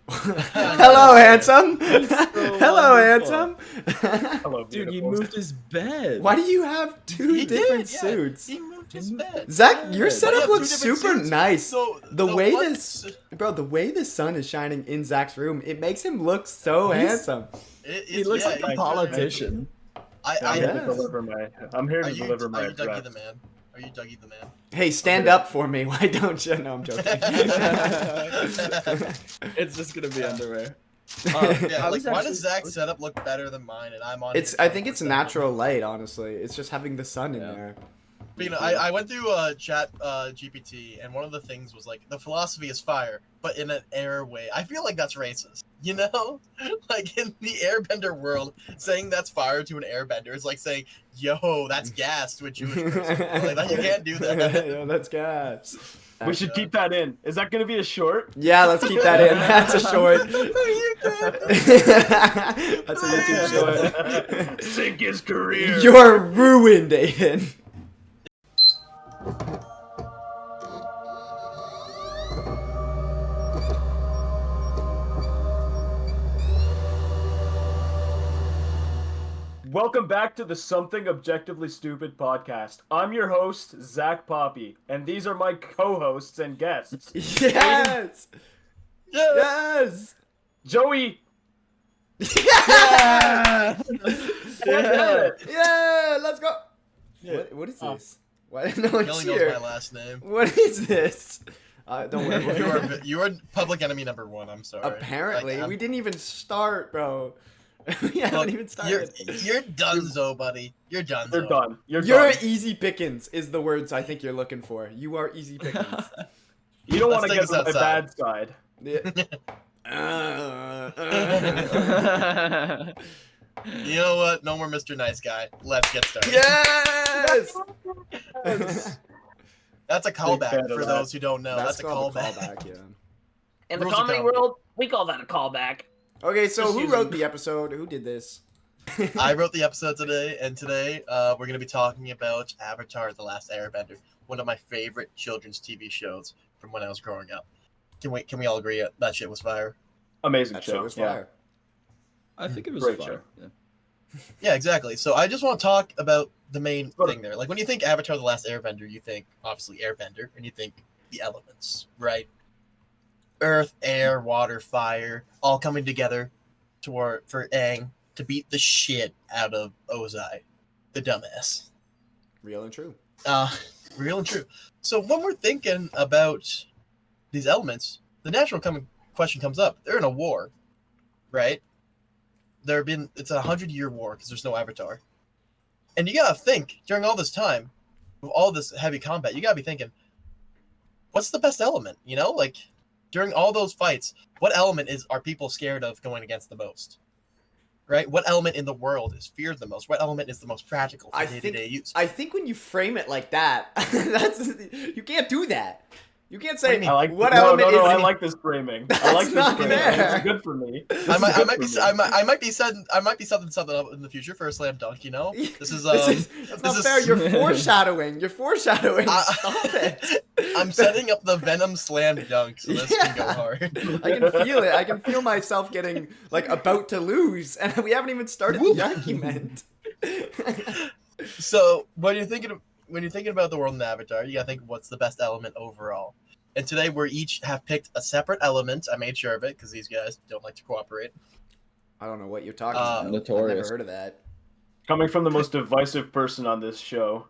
Hello, handsome. So Hello, wonderful. handsome. Hello, Dude, he beautiful. moved his bed. Why do you have two He different did, yeah. suits? He moved his bed. Zach, your Why do you setup have two looks different super suits? nice. So The way one this, bro, the way the sun is shining in Zach's room, it makes him look so He's- handsome. He looks like a he's politician. I I'm here to Yes. deliver my. I'm here are to you deliver my are you Dougie address. the man? Are you Dougie the man? Hey, stand up for me. Why don't you? No, I'm joking. It's just gonna be underwear. Yeah, I like was why actually- does Zach's setup look better than mine and I'm on? It's. here I think it's 24/7? natural light. Honestly, it's just having the sun in Yeah. there. But, you know, I went through chat GPT and one of the things was like the philosophy is fire, but in an air way. I feel like that's racist. You know, like in the airbender world, saying that's fire to an airbender is like saying, "Yo, that's gas" to a Jewish person. Like, you can't do that. Yo, that's gas. We should keep that in. Is that going to be a short? Yeah, let's keep that in. That's a short. You did. That's a YouTube short. Sink his career. You're ruined, Aiden. Welcome back to the Something Objectively Stupid podcast. I'm your host, Zach Poppy, and these are my co-hosts and guests, Yes. Yes. Joey. Yeah. Yeah. Yeah. Let's go. What is this? Why no He one's only knows here? my last name. What is this? Don't worry. You are public enemy number one. I'm sorry. Apparently, Like, we didn't even start, bro. We haven't look, even started. You're donezo, buddy. You're donezo. You're done. You're You're done. easy pickings is the words I think you're looking for. You are easy pickings. You don't Let's want to take get us to my outside. bad side. Yeah. You know what? No more Mr. Nice Guy. Let's get started. Yes. That's a callback fan of for that. those who don't know. That's a called callback. Yeah. In the Rules of comedy comedy. world, we call that a callback. Okay, so Just who using- wrote the episode? Who did this? I wrote the episode today, and today we're going to be talking about Avatar: The Last Airbender, one of my favorite children's TV shows from when I was growing up. Can we all agree that shit was fire? Amazing That show. show was Yeah. fire. I think it was Great fun. show. Yeah. Yeah, exactly. So I just want to talk about the main Sure. thing there. Like when you think Avatar: The Last Airbender, you think obviously Airbender, and you think the elements, right? Earth, air, water, fire, all coming together for Aang to beat the shit out of Ozai, the dumbass. Real and true. Real and true. So when we're thinking about these elements, the natural question comes up. They're in a war, right? It's a 100-year war because there's no Avatar. And you gotta think, during all this time, with all this heavy combat, you gotta be thinking, what's the best element? You know, like during all those fights, what element are people scared of going against the most? Right? What element in the world is feared the most? What element is the most practical for day-to-day use? I think when you frame it like that, you can't do that. You can't What do say you mean? I like. what no, element no, no. is. I like this framing. I That's like this not framing. fair. It's good for me. I might This be is good for me. I might be something up in the future for a slam dunk. You know, this is that's not fair. You're foreshadowing. You're foreshadowing. Stop it. I'm setting up the Venom slam dunk, so this can go Yeah. hard. I can feel it. I can feel myself getting like about to lose, and we haven't even started the argument. So when you're thinking about the world in Avatar, you gotta think what's the best element overall. And today we each have picked a separate element. I made sure of it because these guys don't like to cooperate. I don't know what you're talking Uh, about. I've Notorious. never heard of that. Coming from the most divisive person on this show.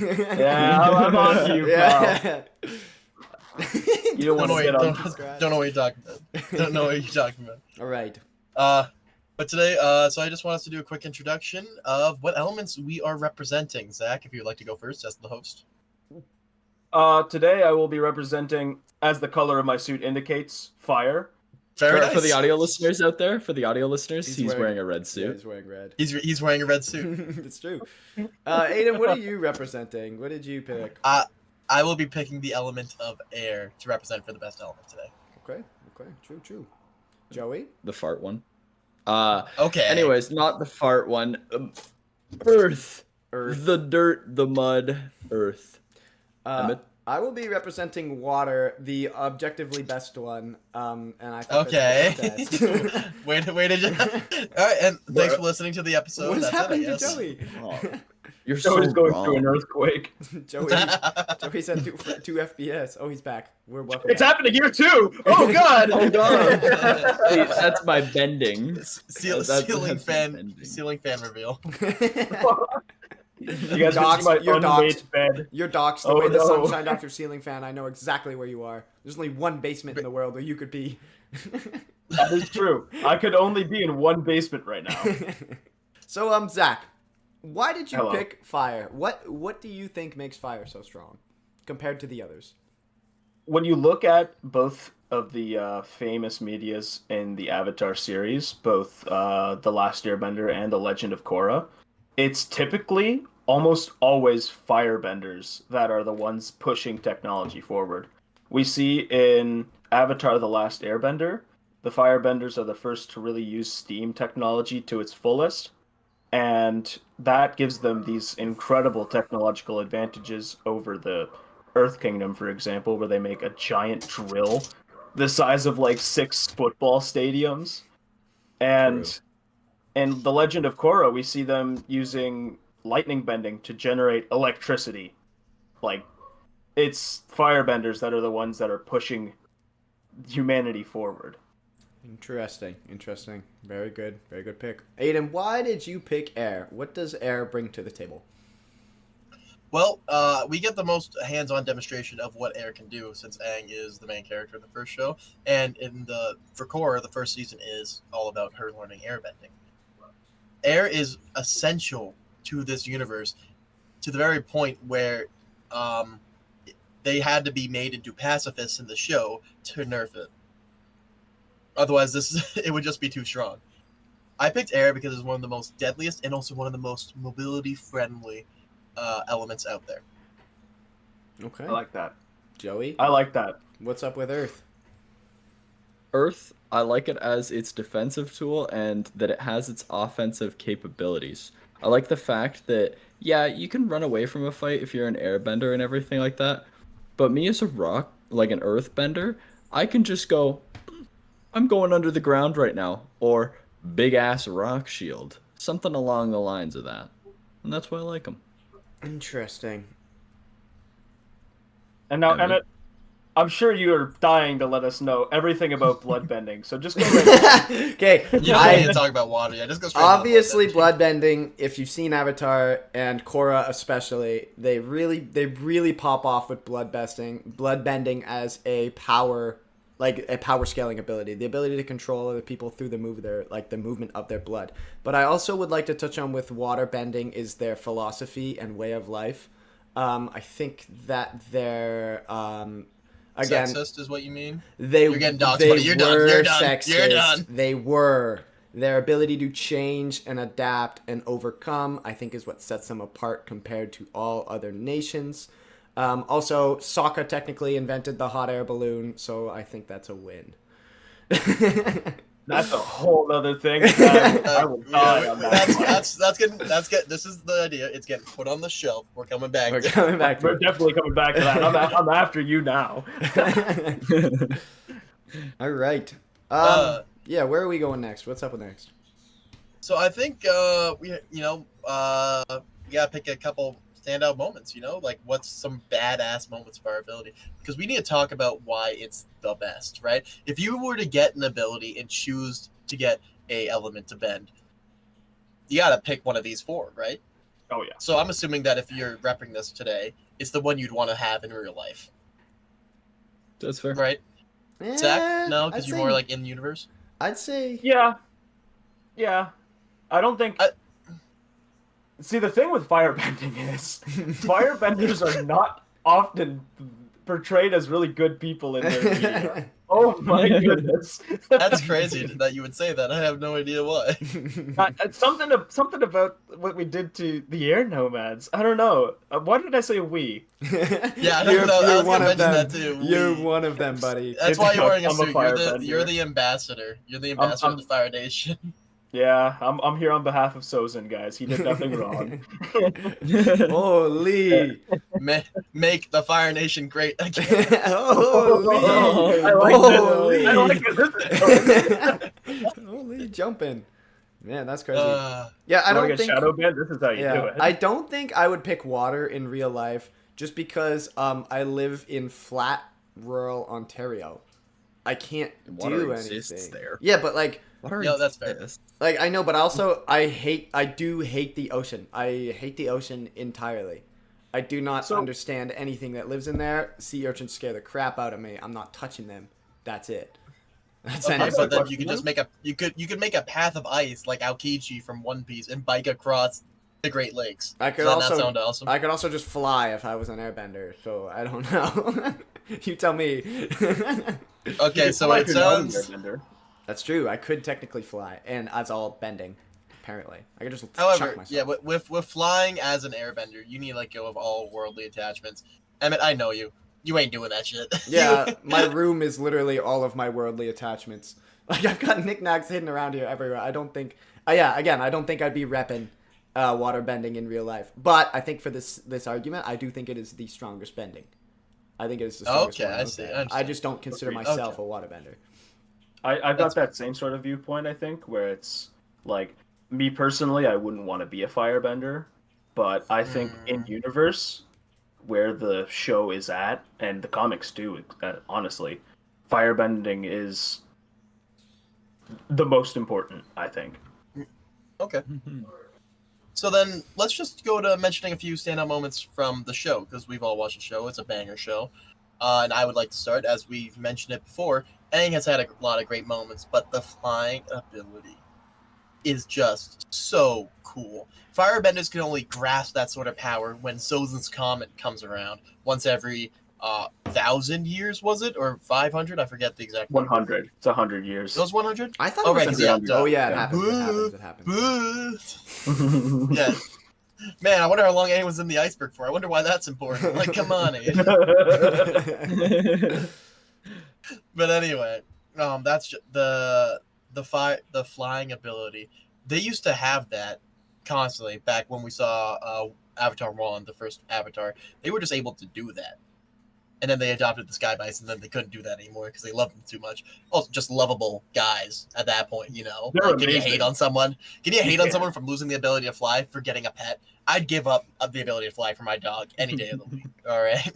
Yeah, I'm on to you, pal. Yeah. You don't want to get on. Don't know what you're talking about. Don't know what you're talking about. All right. But today, so I just want us to do a quick introduction of what elements we are representing. Zach, if you'd like to go first as the host. Today I will be representing, as the color of my suit indicates, fire. Very For nice. the audio listeners out there, he's He's wearing a red Yeah, suit. he's wearing red. He's wearing a red suit. It's true. Aiden, what are you representing? What did you pick? I will be picking the element of air to represent for the best element today. Okay. True. Joey? The fart one. Okay. Anyways, not the fart one. Earth. Earth. The dirt, the mud, earth. Uh, I will be representing water, the objectively best one. And I think Okay. that's the best. Wait, All right, and thanks for listening to the episode. What is That's happening it, I to guess. Joey? Oh, you're so Joey's going wrong. through an earthquake. Joey said 2 FPS. Oh, he's back. We're welcome. It's back. happening here too. Oh God. Oh god. Hey, that's my bending. That's Ceiling my fan bending. reveal. You guys Doxed, can see my you're unmade doxed. bed. You're doxed. The Oh, way the sun no. shined off your ceiling fan, I know exactly where you are. There's only one basement in the world where you could be. That is true. I could only be in one basement right now. So, Zach, why did you Hello. pick fire? What do you think makes fire so strong compared to the others? When you look at both of the famous medias in the Avatar series, both The Last Airbender and The Legend of Korra, it's typically almost always firebenders that are the ones pushing technology forward. We see in Avatar The Last Airbender, the firebenders are the first to really use steam technology to its fullest, and that gives them these incredible technological advantages over the Earth Kingdom, for example, where they make a giant drill the size of like 6 football stadiums. And True. in The Legend of Korra, we see them using lightning bending to generate electricity. Like, it's firebenders that are the ones that are pushing humanity forward. Interesting. Very good pick. Aiden, why did you pick air? What does air bring to the table? Well, we get the most hands-on demonstration of what Air can do, since Aang is the main character in the first show, and for Korra, the first season is all about her learning airbending. Air is essential to this universe, to the very point where they had to be made into pacifists in the show to nerf it. Otherwise, it would just be too strong. I picked Air because it's one of the most deadliest and also one of the most mobility-friendly elements out there. Okay. I like that. Joey, I like that. what's up with Earth? Earth, I like it as its defensive tool and that it has its offensive capabilities. I like the fact that, yeah, you can run away from a fight if you're an airbender and everything like that, but me as a rock, like an earthbender, I can just go, I'm going under the ground right now, or big ass rock shield, something along the lines of that. And that's why I like them. Interesting. And now, Evan? Emmett, I'm sure you are dying to let us know everything about bloodbending, so just go right ahead. Okay. You don't need to talk about water. Yeah, just go straight. Obviously, to the bloodbending. If you've seen Avatar and Korra, especially, they really pop off with bloodbending as a power, like a power scaling ability, the ability to control other people through the movement of their blood. But I also would like to touch on with water bending is their philosophy and way of life. I think that they're again, sexist is what you mean. You're getting doxed, buddy. You're done. You're done. Sexist. You're done. They were. Their ability to change and adapt and overcome, I think, is what sets them apart compared to all other nations. Also, Sokka technically invented the hot air balloon, so I think that's a win. That's a whole other thing. I will die on that. That's good. This is the idea. It's getting put on the shelf. We're coming back. We're coming back to We're definitely coming back to that. I'm after you now. it. All right. Yeah, where are we going next? What's up next? So I think we gotta pick a couple standout moments. Like what's some badass moments of our ability? Because we need to talk about why it's the best, right? If you were to get an ability and choose to get a element to bend, you gotta pick one of these 4, right? Oh yeah. So I'm assuming that if you're repping this today, it's the one you'd want to have in real life, That's fair. right? Zach, no, I'd because you're say- more like in the universe. I'd say. Yeah. I don't think. See, the thing with firebending is firebenders are not often portrayed as really good people in their media. Oh my goodness. That's crazy that you would say that. I have no idea why. Something about what we did to the air nomads. I don't know. Why did I say we? Yeah, I don't You're know. I was one gonna of mention them. that too. You're We. one of them, buddy. That's why you're wearing a I'm a suit. firebender. You're the ambassador. You're the ambassador of the Fire Nation. Yeah, I'm here on behalf of Sozin, guys. He did nothing wrong. Holy. Make the Fire Nation great again. Holy. Oh, I like this. Holy. I like this. Holy jumping. Man, that's crazy. Yeah, I You don't want to get think. shadow banned? This is how you do it. I don't think I would pick water in real life just because I live in flat rural Ontario. I can't Water do exists anything there. Yeah, but like Water that's fair. exists. like I know, but also I do hate the ocean. I hate the ocean entirely. I do not understand anything that lives in there. Sea urchins scare the crap out of me. I'm not touching them. That's it. That's Okay, anything. but then you could just make make a path of ice like Aokiji from One Piece and bike across the Great Lakes. I could Does that also not sound awesome? I could also just fly if I was an airbender. So I don't know. You tell me. Okay, so it sounds. That's true. I could technically fly, and that's all bending. Apparently, I could just chuck However, myself. yeah, with flying as an airbender, you need to let go of all worldly attachments. Emmett, I know you. You ain't doing that shit. Yeah, my room is literally all of my worldly attachments. Like I've got knickknacks hidden around here everywhere. I don't think. Yeah, again, I don't think I'd be repping water bending in real life. But I think for this argument, I do think it is the strongest bending. I think it is the strongest Okay, one. I see. I I understand. just don't consider Agreed. myself Okay. a waterbender. I've That's got that same sort of viewpoint, I think, where it's like me personally, I wouldn't want to be a firebender, but I think in universe where the show is at and the comics too, honestly, firebending is the most important, I think. Okay. So then let's just go to mentioning a few standout moments from the show, because we've all watched the show. It's a banger show. And I would like to start, as we've mentioned it before, Aang has had a lot of great moments, but the flying ability is just so cool. Firebenders can only grasp that sort of power when Sozin's Comet comes around once every 1,000 years, was it? Or 500? I forget the exact number. 100. It's 100 years. It was 100? I thought Oh, it was right, a 'cause, oh yeah, it yeah. happens. It happens. Yeah. Man, I wonder how long Aang was in the iceberg for. I wonder why that's important. Like, come on, Aang. But anyway, that's the flying ability. They used to have that constantly back when we saw Avatar 1, the first Avatar. They were just able to do that. And then they adopted the Sky Bites, and then they couldn't do that anymore because they loved them too much. Also, just lovable guys at that point, you know. They're Like, can you amazing. hate on someone? Can you hate on Yeah. someone from losing the ability to fly for getting a pet? I'd give up the ability to fly for my dog any day of the week. All right.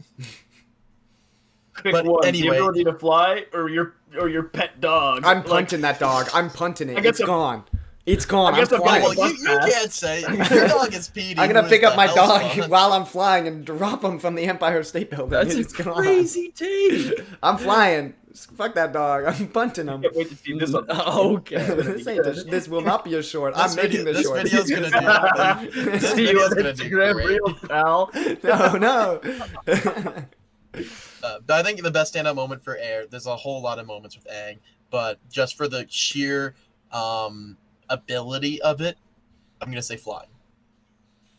Pick But one, anyway. the ability to fly or your pet dog. I'm Like, punting that dog. I'm punting it. I guess It's I'm- gone. It's gone. I I'm guess I'm flying. gonna Well, you can't say your dog is Petey. I'm gonna who pick is up my the dog Hellspawn. while I'm flying and drop him from the Empire State Building. That's a It's gone. crazy take. I'm flying. Fuck that dog. I'm punting him. Can't wait to see this on Okay. This will not be a short. I'm making this short. video's gonna do. This See you video's on gonna do Instagram great. Reels, pal. No. But I think the best standout moment for Air. There's a whole lot of moments with Aang, but just for the sheer ability of it, I'm gonna say flying.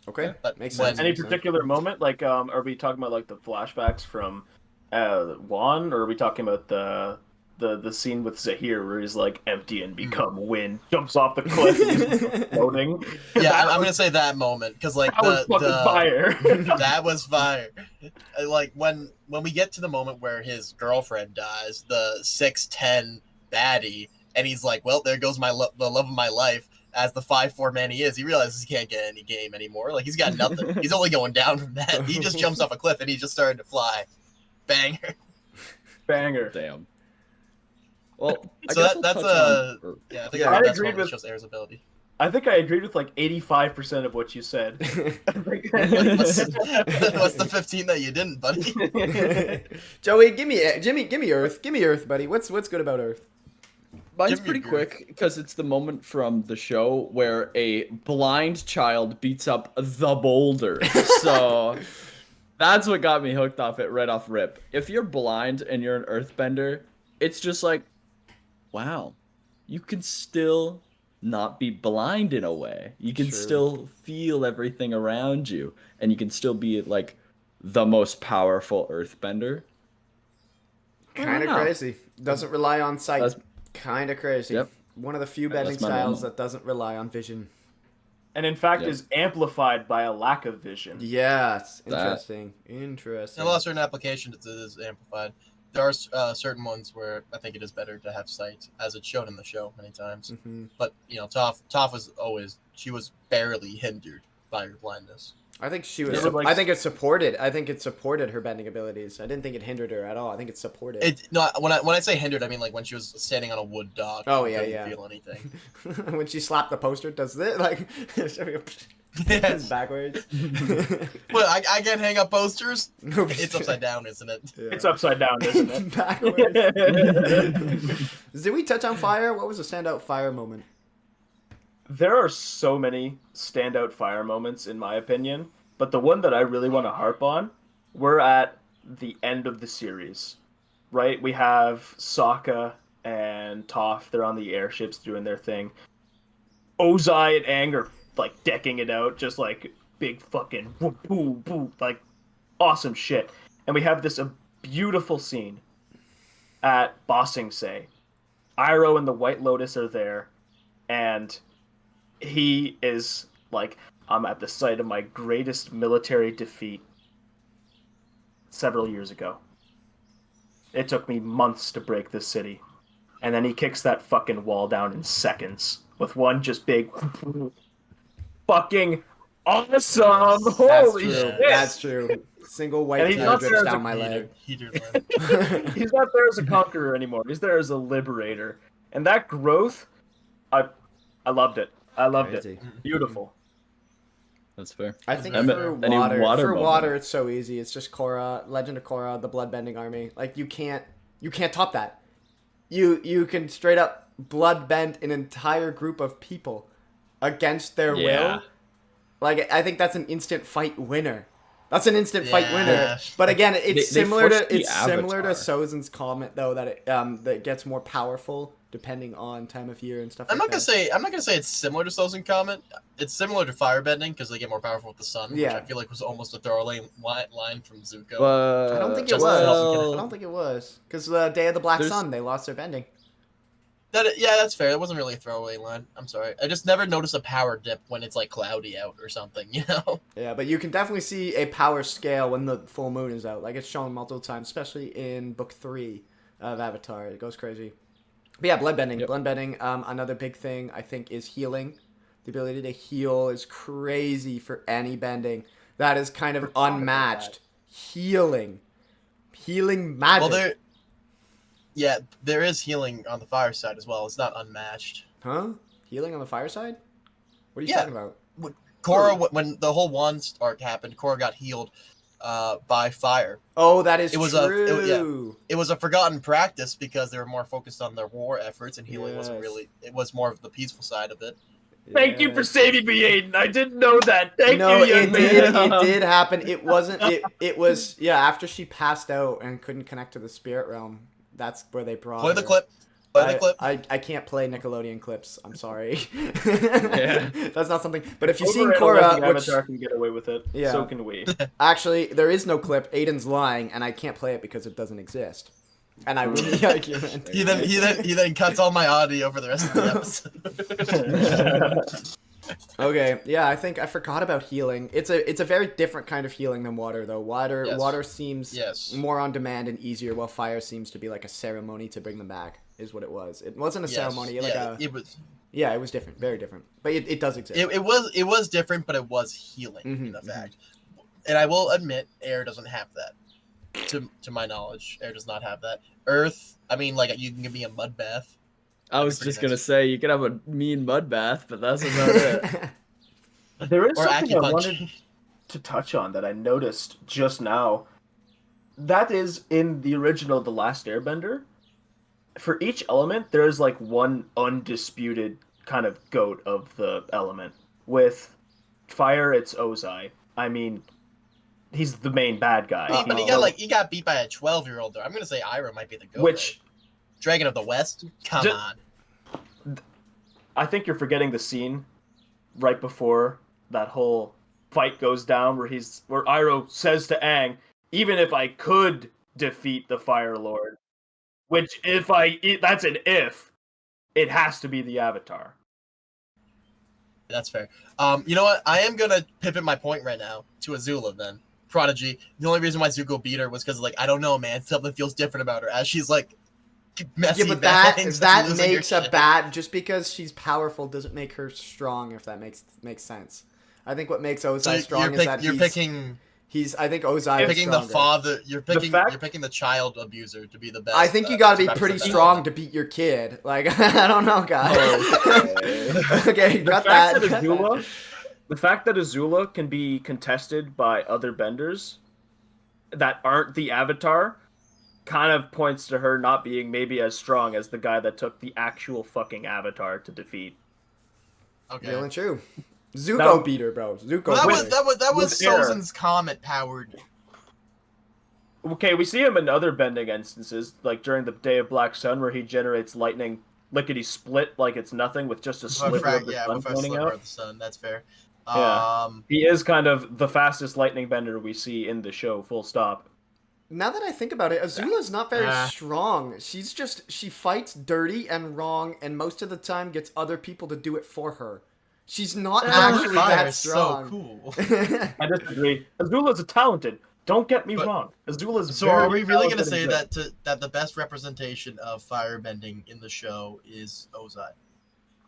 Okay, But makes when- sense. Any makes sense. particular moment? Like, are we talking about like the flashbacks from Juan, or are we talking about the scene with Zahir where he's like empty and become wind, jumps off the cliff, and he's floating? Yeah, I'm gonna say that moment because like That was fucking fire. that was fire. Like when we get to the moment where his girlfriend dies, the 6'10" baddie, and he's like, "Well, there goes the love of my life." As the 5'4" man he is, he realizes he can't get any game anymore. Like he's got nothing. He's only going down from that. He just jumps off a cliff and he just started to fly. Banger. Banger. Damn. Well, I So guess that's we'll touch on- Yeah, I think Yeah, that's I the best agreed one that with- shows Air's ability. I think I agreed with like 85% of what you said. What's the 15 that you didn't, buddy? Joey, give me Earth. Give me Earth, buddy. What's good about Earth? Mine's Give me pretty your quick because it's the moment from the show where a blind child beats up the boulder. So that's what got me hooked off it right off rip. If you're blind and you're an earthbender, it's just like, wow, you can still not be blind in a way. You can True. still feel everything around you, and you can still be like the most powerful earthbender. Kind of Wow. crazy. Doesn't rely on sight. That's- Kind of crazy. Yep. One of the few That's bending my styles moment. that doesn't rely on vision. And in fact, Yep. is amplified by a lack of vision. Yes, That- interesting. Interesting. In a lot of certain applications, it is amplified. There are certain ones where I think it is better to have sight, as it's shown in the show many times. hmm But Toph was always barely hindered by her blindness. I think she was. Yeah, but, like- I think it supported. I think it supported her bending abilities. I didn't think it hindered her at all. I think it supported. When I say hindered, I mean like when she was standing on a wood dock. Oh, and yeah, couldn't yeah. feel anything. When she slapped the poster, does it like Yes. backwards? Well, I can't hang up posters. No, It's upside down, isn't it? Yeah. It's upside down, isn't it? Backwards. Did we touch on fire? What was a standout fire moment? There are so many standout fire moments, in my opinion, but the one that I really want to harp on, we're at the end of the series, right? We have Sokka and Toph, they're on the airships doing their thing. Ozai and Aang are, like, decking it out, just, like, big fucking whoop, boo, boo, like, awesome shit. And we have this beautiful scene at Ba Sing Se. Iroh and the White Lotus are there, and he is like, I'm at the site of my greatest military defeat several years ago. It took me months to break this city. And then he kicks that fucking wall down in seconds with one just big fucking awesome. That's Holy true. shit. That's true. Single white And he's tear not drips there as down a my leg. Heater lamp. He's not there as a conqueror anymore. He's there as a liberator. And that growth, I loved it. I loved Crazy. it. Beautiful. That's fair. I think Any for water water, moment? it's so easy. It's just Korra, Legend of Korra, the bloodbending army. Like you can't top that. You can straight up bloodbend an entire group of people against their Yeah. will. Like I think that's an instant fight winner. That's an instant fight winner. Yeah. But again, it's They similar forced to the similar to Avatar. Sozin's comment though that it gets more powerful depending on time of year and stuff. I'm like not gonna say it's similar to Sozen comment. It's similar to firebending because they get more powerful with the sun, Yeah. which I feel like was almost a throwaway line from Zuko. But I don't think it Just was. well, I don't think it was because the Day of the Black There's- Sun they lost their bending. Yeah, that's fair. It wasn't really a throwaway line. I'm sorry. I just never noticed a power dip when it's like cloudy out or something. You know? Yeah, but you can definitely see a power scale when the full moon is out. Like it's shown multiple times, especially in book 3 of Avatar. It goes crazy. But yeah, bloodbending. Yep. Bloodbending. Another big thing I think is healing. The ability to heal is crazy for any bending. That is kind of unmatched. Healing magic. Well, there is healing on the fire side as well. It's not unmatched. Huh? Healing on the fireside? What are you Yeah. talking about? Korra, when the whole wand arc happened, Korra got healed by fire. Oh, that is It was true. It was a forgotten practice because they were more focused on their war efforts, and healing wasn't Yes. really. It was more of the peaceful side of it. Thank you for Yes. saving me, Aiden. I didn't know that. Thank No, you, young it did. man. It did happen. It wasn't. It was. Yeah, after she passed out and couldn't connect to the spirit realm, that's where they brought. Play the her. clip. Play the clip. I can't play Nickelodeon clips. I'm sorry. Yeah. That's not something. But if you've Over seen at Korra, 11, which Avatar can get away with it. Yeah. So can we. actually there is no clip. Aiden's lying, and I can't play it because it doesn't exist. And I really like you. He then cuts all my audio for the rest of the episode. Okay, yeah, I think I forgot about healing. It's a very different kind of healing than water, though. Yes. Water seems Yes. more on demand and easier, while fire seems to be like a ceremony to bring them back. Is what it was. It wasn't a ceremony. Like it was. it was different, very different. But it does exist. It was different, but it was healing in effect. And I will admit, air doesn't have that. To my knowledge, air does not have that. Earth, I mean, like you can give me a mud bath. I was Pretty just gonna nice. say you could have a mean mud bath, but that's about it. There is Or something I acupuncture. wanted to touch on that I noticed just now. That is in the original The Last Airbender. For each element, there's like one undisputed kind of goat of the element. With fire, it's Ozai. I mean, he's the main bad guy. But he got beat by a 12-year-old though. I'm gonna say Iroh might be the goat. Which Dragon of the West? Come Ju- on. I think you're forgetting the scene right before that whole fight goes down where Iroh says to Aang, even if I could defeat the Fire Lord, which that's an if. it has to be the Avatar. That's fair. You know what? I am gonna pivot my point right now to Azula then. Prodigy. The only reason why Zuko beat her was because like I don't know, man. Something feels different about her as she's like messy. Yeah, but that bangs, that losing her makes a shit. bad. Just because she's powerful doesn't make her strong. If that makes sense. I think what makes Ozai So strong is that you're picking I think Ozai is picking the stronger. father. You're picking fact- you're picking the child abuser to be the best. I think you got to to be pretty represent strong to beat your kid. Like I don't know, guys. Okay, The got fact that. that got Azula, that. the fact that Azula can be contested by other benders that aren't the Avatar kind of points to her not being maybe as strong as the guy that took the actual fucking Avatar to defeat. Okay. Real and true. Zuko Now- beat her, bro. Zuko. Well, beat her. that was with air. Sozin's comet powered. Okay, we see him in other bending instances, like during the Day of Black Sun, where he generates lightning lickety split like it's nothing with just a sliver of the sun With a pointing sliver out. of the sun. That's fair. Yeah. He is kind of the fastest lightning bender we see in the show, full stop. Now that I think about it, Azula's not very Ah. strong. She fights dirty and wrong, and most of the time gets other people to do it for her. She's not actually Fire that is strong. so cool. I disagree. Azula's talented. Don't get me But- wrong. Azula's So very are we really gonna talented say and good. that the best representation of firebending in the show is Ozai?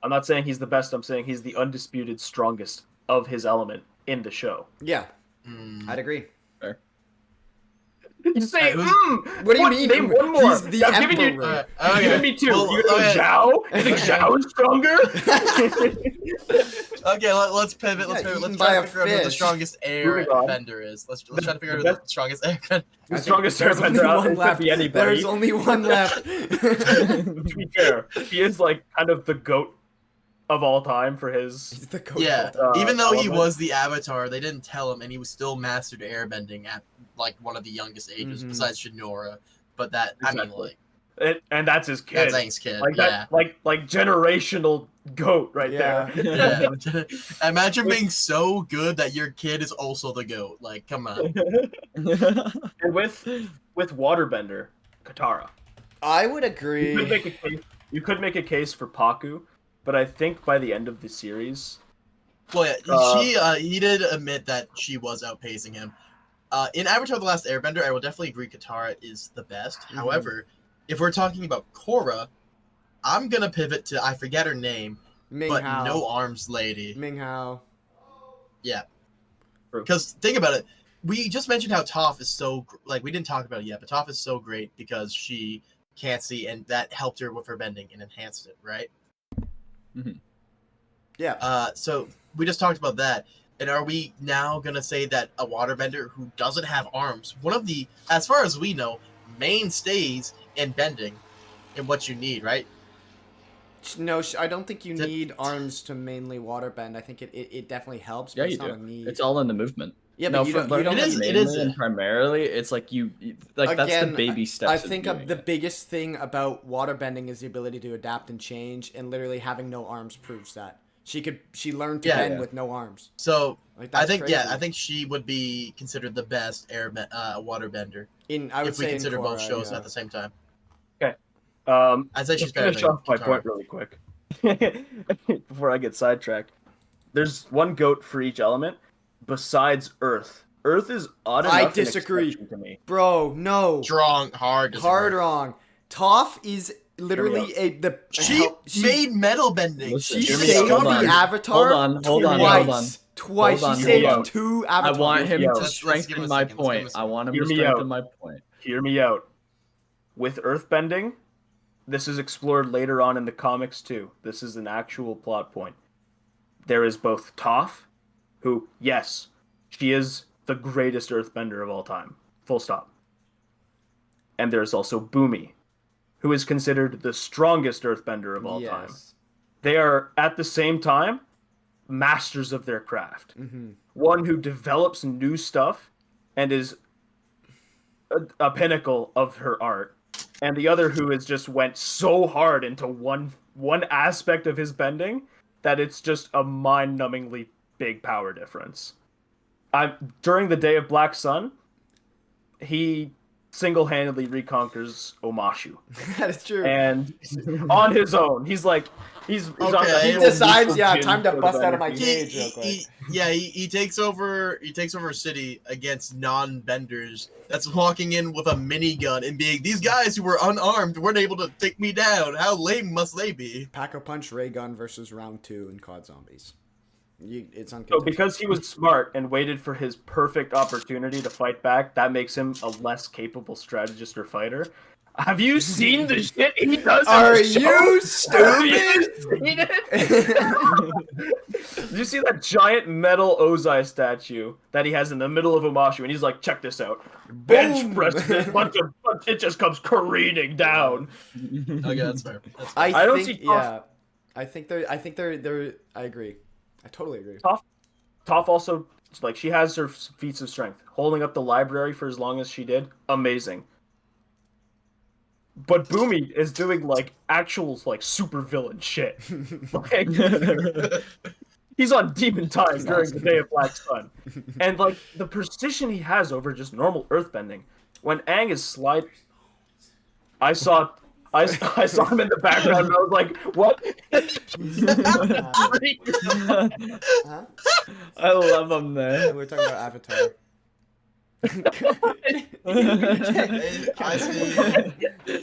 I'm not saying he's the best. I'm saying he's the undisputed strongest of his element in the show. Yeah, Mm. I'd agree. You say, Alright, What do you mean? Name one more. He's the I'm giving you, emperor. you're giving me two. Well, You're gonna okay. go Zhao? You think Zhao is stronger? Okay, let's pivot. Let's Yeah, pivot. eaten Let's by try a to figure out who the fish. strongest Moving on. airbender is. Let's try to figure out The who the strongest airbender. The I think strongest there's only airbender out one there left. could be anybody. There's only one left. To be fair, he is like kind of the goat of all time for his. He's the coach. Yeah, Uh, even though he element. was the Avatar, they didn't tell him, and he was still mastered airbending at like one of the youngest ages, Mhm. besides Shinora. But that, I mean, Exactly. like And that's his kid. that's Aang's kid. Like Yeah. that, like generational goat right Yeah. there. Yeah. Imagine being so good that your kid is also the goat. Like, come on. And with Waterbender, Katara, I would you could agree. make a case. You could make a case for Paku, but I think by the end of the series, Well, yeah, Uh, he did admit that she was outpacing him. In Avatar: The Last Airbender, I will definitely agree Katara is the best. Mhm. However, if we're talking about Korra, I'm gonna pivot to I forget her name, Ming but Hao. no arms lady. Ming Hao. Because think about it, we just mentioned how Toph is so like we didn't talk about it yet, but Toph is so great because she can't see, and that helped her with her bending and enhanced it, right? Yeah. So we just talked about that. And are we now gonna say that a waterbender who doesn't have arms, one of the, as far as we know, mainstays in bending, and what you need, right? No, I don't think you Did- need arms to mainly waterbend. I think it definitely helps, but Yeah, it's you not do. a need. It's all in the movement. Yeah, no, but you for don't. You learning don't It is- mainly it is- and primarily, it's like like that's the Again, baby steps. I of think doing the it. biggest thing about waterbending is the ability to adapt and change, and literally having no arms proves that. She learned to Yeah. bend Yeah. with no arms. So Like that's I think crazy. I think she would be considered the best waterbender I would if we say in consider both Korra, shows yeah. at the same time. I'd say to she's better finish than off my Katara. point really quick before I get sidetracked. There's one goat for each element besides Earth. Earth is odd enough. I an disagree. exception to me. Bro, no. Strong, hard, Hard wrong. Toph is literally She made metal bending. Listen, She Hear me saved out. Hold on. the Avatar Hold on, twice. Twice. Hold on, She hold saved on. 2 I Avatars. want him Yo. to Let's- let's give strengthen him a my second, let's give him point. a I want him Hear to me strengthen out. my point. Hear me out. With earthbending, this is explored later on in the comics too. This is an actual plot point. There is both Toph, who, yes, she is the greatest earthbender of all time. Full stop. And there's also Boomy, who is considered the strongest earthbender of all time. Yes. They are, at the same time, masters of their craft. Mm-hmm. One who develops new stuff and is a pinnacle of her art, and the other who has just went so hard into one aspect of his bending that it's just a mind-numbingly big power difference. During the Day of Black Sun, he single-handedly reconquers Omashu, That is true. and on his own, he's on Okay. that He whole decides, Mushroom yeah, Jin time to sort of bust out of my energy. cage real quick. He takes over a city against non-benders that's walking in with a minigun and being, these guys who were unarmed weren't able to take me down. How lame must they be? Pack-a-punch ray gun versus round 2 in COD Zombies. It's So uncontested. because he was smart and waited for his perfect opportunity to fight back, that makes him a less capable strategist or fighter. Have you seen the shit he does? Are in the show? you Have you stupid? seen it? Did you see that giant metal Ozai statue that he has in the middle of Omashu? And he's like, check this out. Bench Boom. press this, it just comes careening down. Okay, that's fair. That's fair. I don't think, see Toph- yeah. I think they're I agree. I totally agree. Toph also, like, she has her feats of strength. Holding up the library for as long as she did, amazing. But Boomy is doing, like, actual, like, super villain shit. Like, he's on demon time during the Day of Black Sun. And, like, the precision he has over just normal earthbending. When Aang is slide... I saw him in the background and I was like, what? Huh? I love him there. We're talking about Avatar. I see.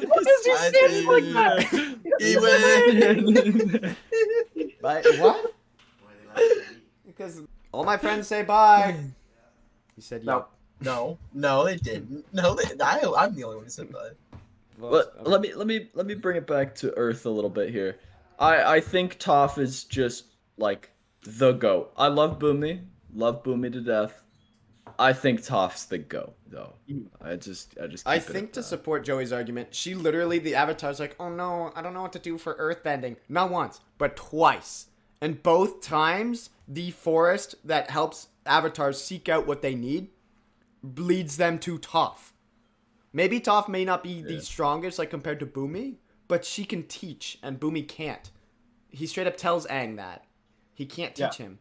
What is he I standing like see. that? But what? Because all my friends say bye. He said, No. "Yep." No, they didn't. I'm the only one who said that. Well, Let me bring it back to Earth a little bit here. I think Toph is just like the GOAT. I love Boomy to death. I think Toph's the GOAT though. I just keep I it think at to that. support Joey's argument, she literally, the Avatar's like, oh no, I don't know what to do for earthbending. Not once, but twice. And both times, the forest that helps Avatars seek out what they need leads them to Toph. Maybe Toph may not be the strongest, like, compared to Boomy, but she can teach, and Boomy can't. He straight up tells Aang that. He can't teach him.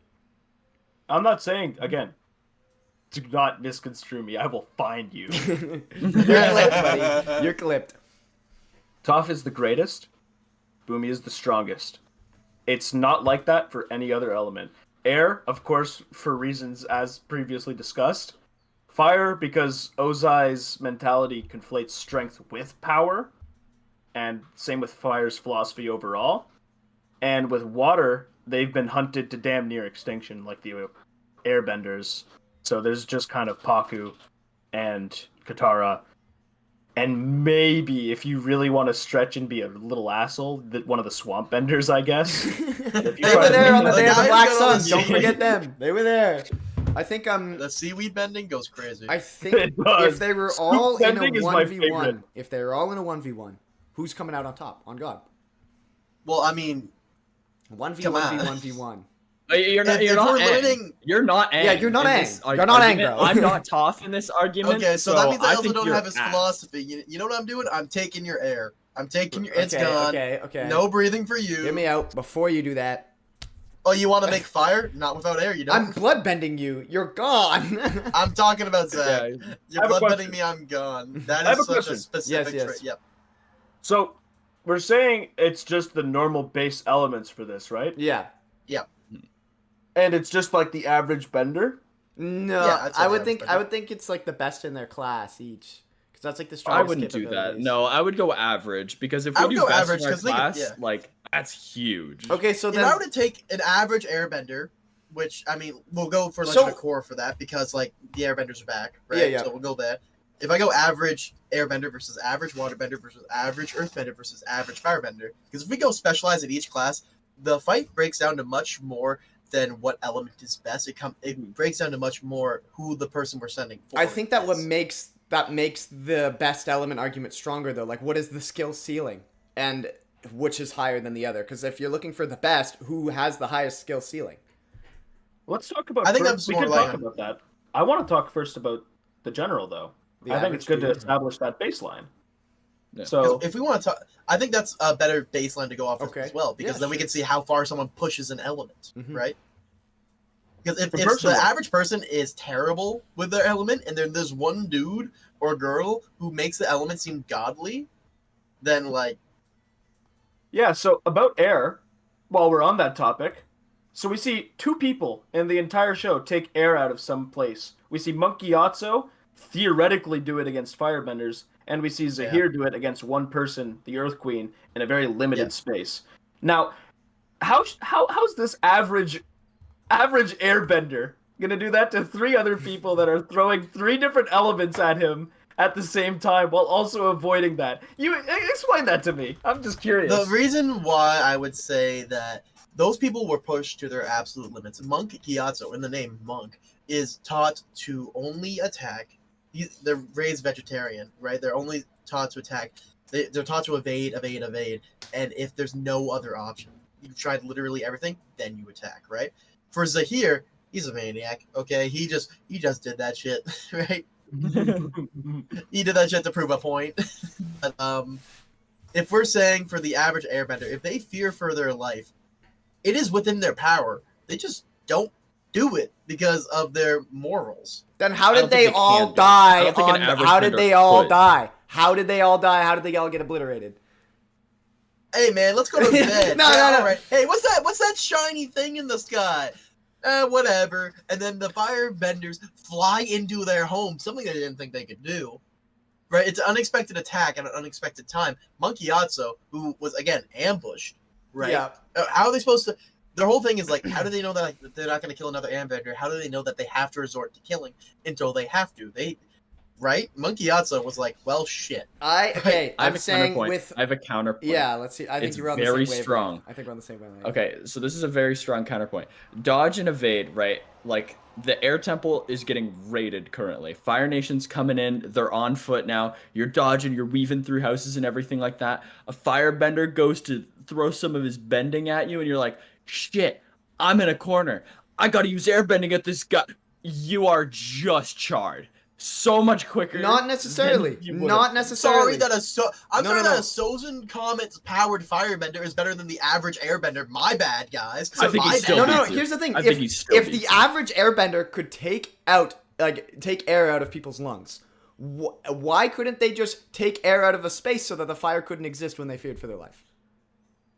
I'm not saying, again, do not misconstrue me. I will find you. You're clipped, buddy. You're clipped. Toph is the greatest. Boomy is the strongest. It's not like that for any other element. Air, of course, for reasons as previously discussed. Fire, because Ozai's mentality conflates strength with power. And same with Fire's philosophy overall. And with water, they've been hunted to damn near extinction, like the airbenders. So there's just kind of Paku and Katara. And maybe, if you really want to stretch and be a little asshole, one of the swamp benders, I guess. They were there on the day of the guys Black got all Sun. this Don't shit. forget them. They were there. I think The seaweed bending goes crazy. I think It does. if they were Scoop all in a bending is my 1v1, favorite. if they were all in a 1v1, who's coming out on top? On God. Well, I mean, 1v1 Come on. 1v1. You're not. if You're not. we're Aang. limiting- You're not. Aang Yeah, you're not in Aang. this You're not Aang, argument. bro. I'm not Toph in this argument. okay, so that means I also think don't you're have his ass. philosophy. You know what I'm doing? I'm taking your air. I'm taking your. It's Okay, gone. okay. No breathing for you. Hear me out. Before you do that, Oh, you want to make fire? Not without air. You don't. I'm bloodbending you. You're gone. I'm talking about Zach. Yeah. You're I have a blood question. bending me. I'm gone. That I have is a such question. a specific Yes. trait. Yep. So, we're saying it's just the normal base elements for this, right? Yeah. And it's just like the average bender? No, Yeah, I'd say I would that think was I would think it's like the best in their class each, because that's like the I strongest. wouldn't do that. capabilities. No, I would go average because if I we would do go best average, in our 'cause they- class, yeah. like that's huge. Okay, so If then I were to take an average airbender, which I mean, we'll go for So- Legend of Korra for that because like the airbenders are back, right? Yeah. So we'll go there. If I go average airbender versus average waterbender versus average earthbender versus average firebender, because if we go specialized in each class, the fight breaks down to much more than what element is best. It breaks down to much more who the person we're sending for. I think that what is. makes the best element argument stronger though. Like, what is the skill ceiling, and which is higher than the other? Because if you're looking for the best, who has the highest skill ceiling? Let's talk about I think first, that's we more can like- talk about that. I want to talk first about the general, though. The I think average it's good to dude. establish that baseline. Yeah. So, If we want to talk, I think that's a better baseline to go off of Okay. as well, because Yeah, then we sure. can see how far someone pushes an element, Mhm. right? Because if For the personal. average person is terrible with their element, and then there's one dude or girl who makes the element seem godly, then like Yeah, so about air, while we're on that topic, so we see two people in the entire show take air out of some place. We see Monkey Otso theoretically do it against firebenders, and we see Zahir do it against one person, the Earth Queen, in a very limited space. Now, how's this average airbender gonna do that to three other people that are throwing three different elements at him at the same time while also avoiding that? You explain that to me. I'm just curious. the reason why I would say that those people were pushed to their absolute limits. Monk Gyatso, in the name Monk, is taught to only attack. They're raised vegetarian, right? They're only taught to attack. They're taught to evade, and if there's no other option, you've tried literally everything, then you attack, right? For Zahir, he's a maniac. Okay, he just did that shit, right? He did that shit to prove a point. But, if we're saying for the average airbender, if they fear for their life, it is within their power. They just don't do it because of their morals. Then how I did don't think they they all can do it. die I don't think an on? average How did bender they all could. die? How did they all die? How did they all get obliterated? Hey man, let's go to bed. No. All right. Hey, what's that shiny thing in the sky? Whatever. And then the firebenders fly into their home, something they didn't think they could do. Right? It's an unexpected attack at an unexpected time. Monkey Otso, who was again ambushed, right? Yeah. How are they supposed to? Their whole thing is like, how do they know that they're not going to kill another airbender? How do they know that they have to resort to killing until they have to? Right? Monkey Otso was like, well, shit. Okay. I have I'm a saying counterpoint. with. I have a counterpoint. Yeah. Let's see. I think It's you're on the very same wavelength. strong. I think we're on the same wavelength. Okay, so this is a very strong counterpoint. Dodge and evade, right? Like, the air temple is getting raided currently. Fire Nation's coming in. They're on foot now. You're dodging. You're weaving through houses and everything like that. A firebender goes to throw some of his bending at you, and you're like, shit, I'm in a corner. I gotta use airbending at this guy. You are just charred. So much quicker. Not necessarily. than you would've. Not necessarily. Sorry that I'm No, sorry no, that no. a Sozin Comet's powered firebender is better than the average airbender. My bad, guys. I think My he's still No, bad. no. beats you. Here's the thing. I think he's still If the beats you. average airbender could take air out of people's lungs, why couldn't they just take air out of a space so that the fire couldn't exist when they feared for their life?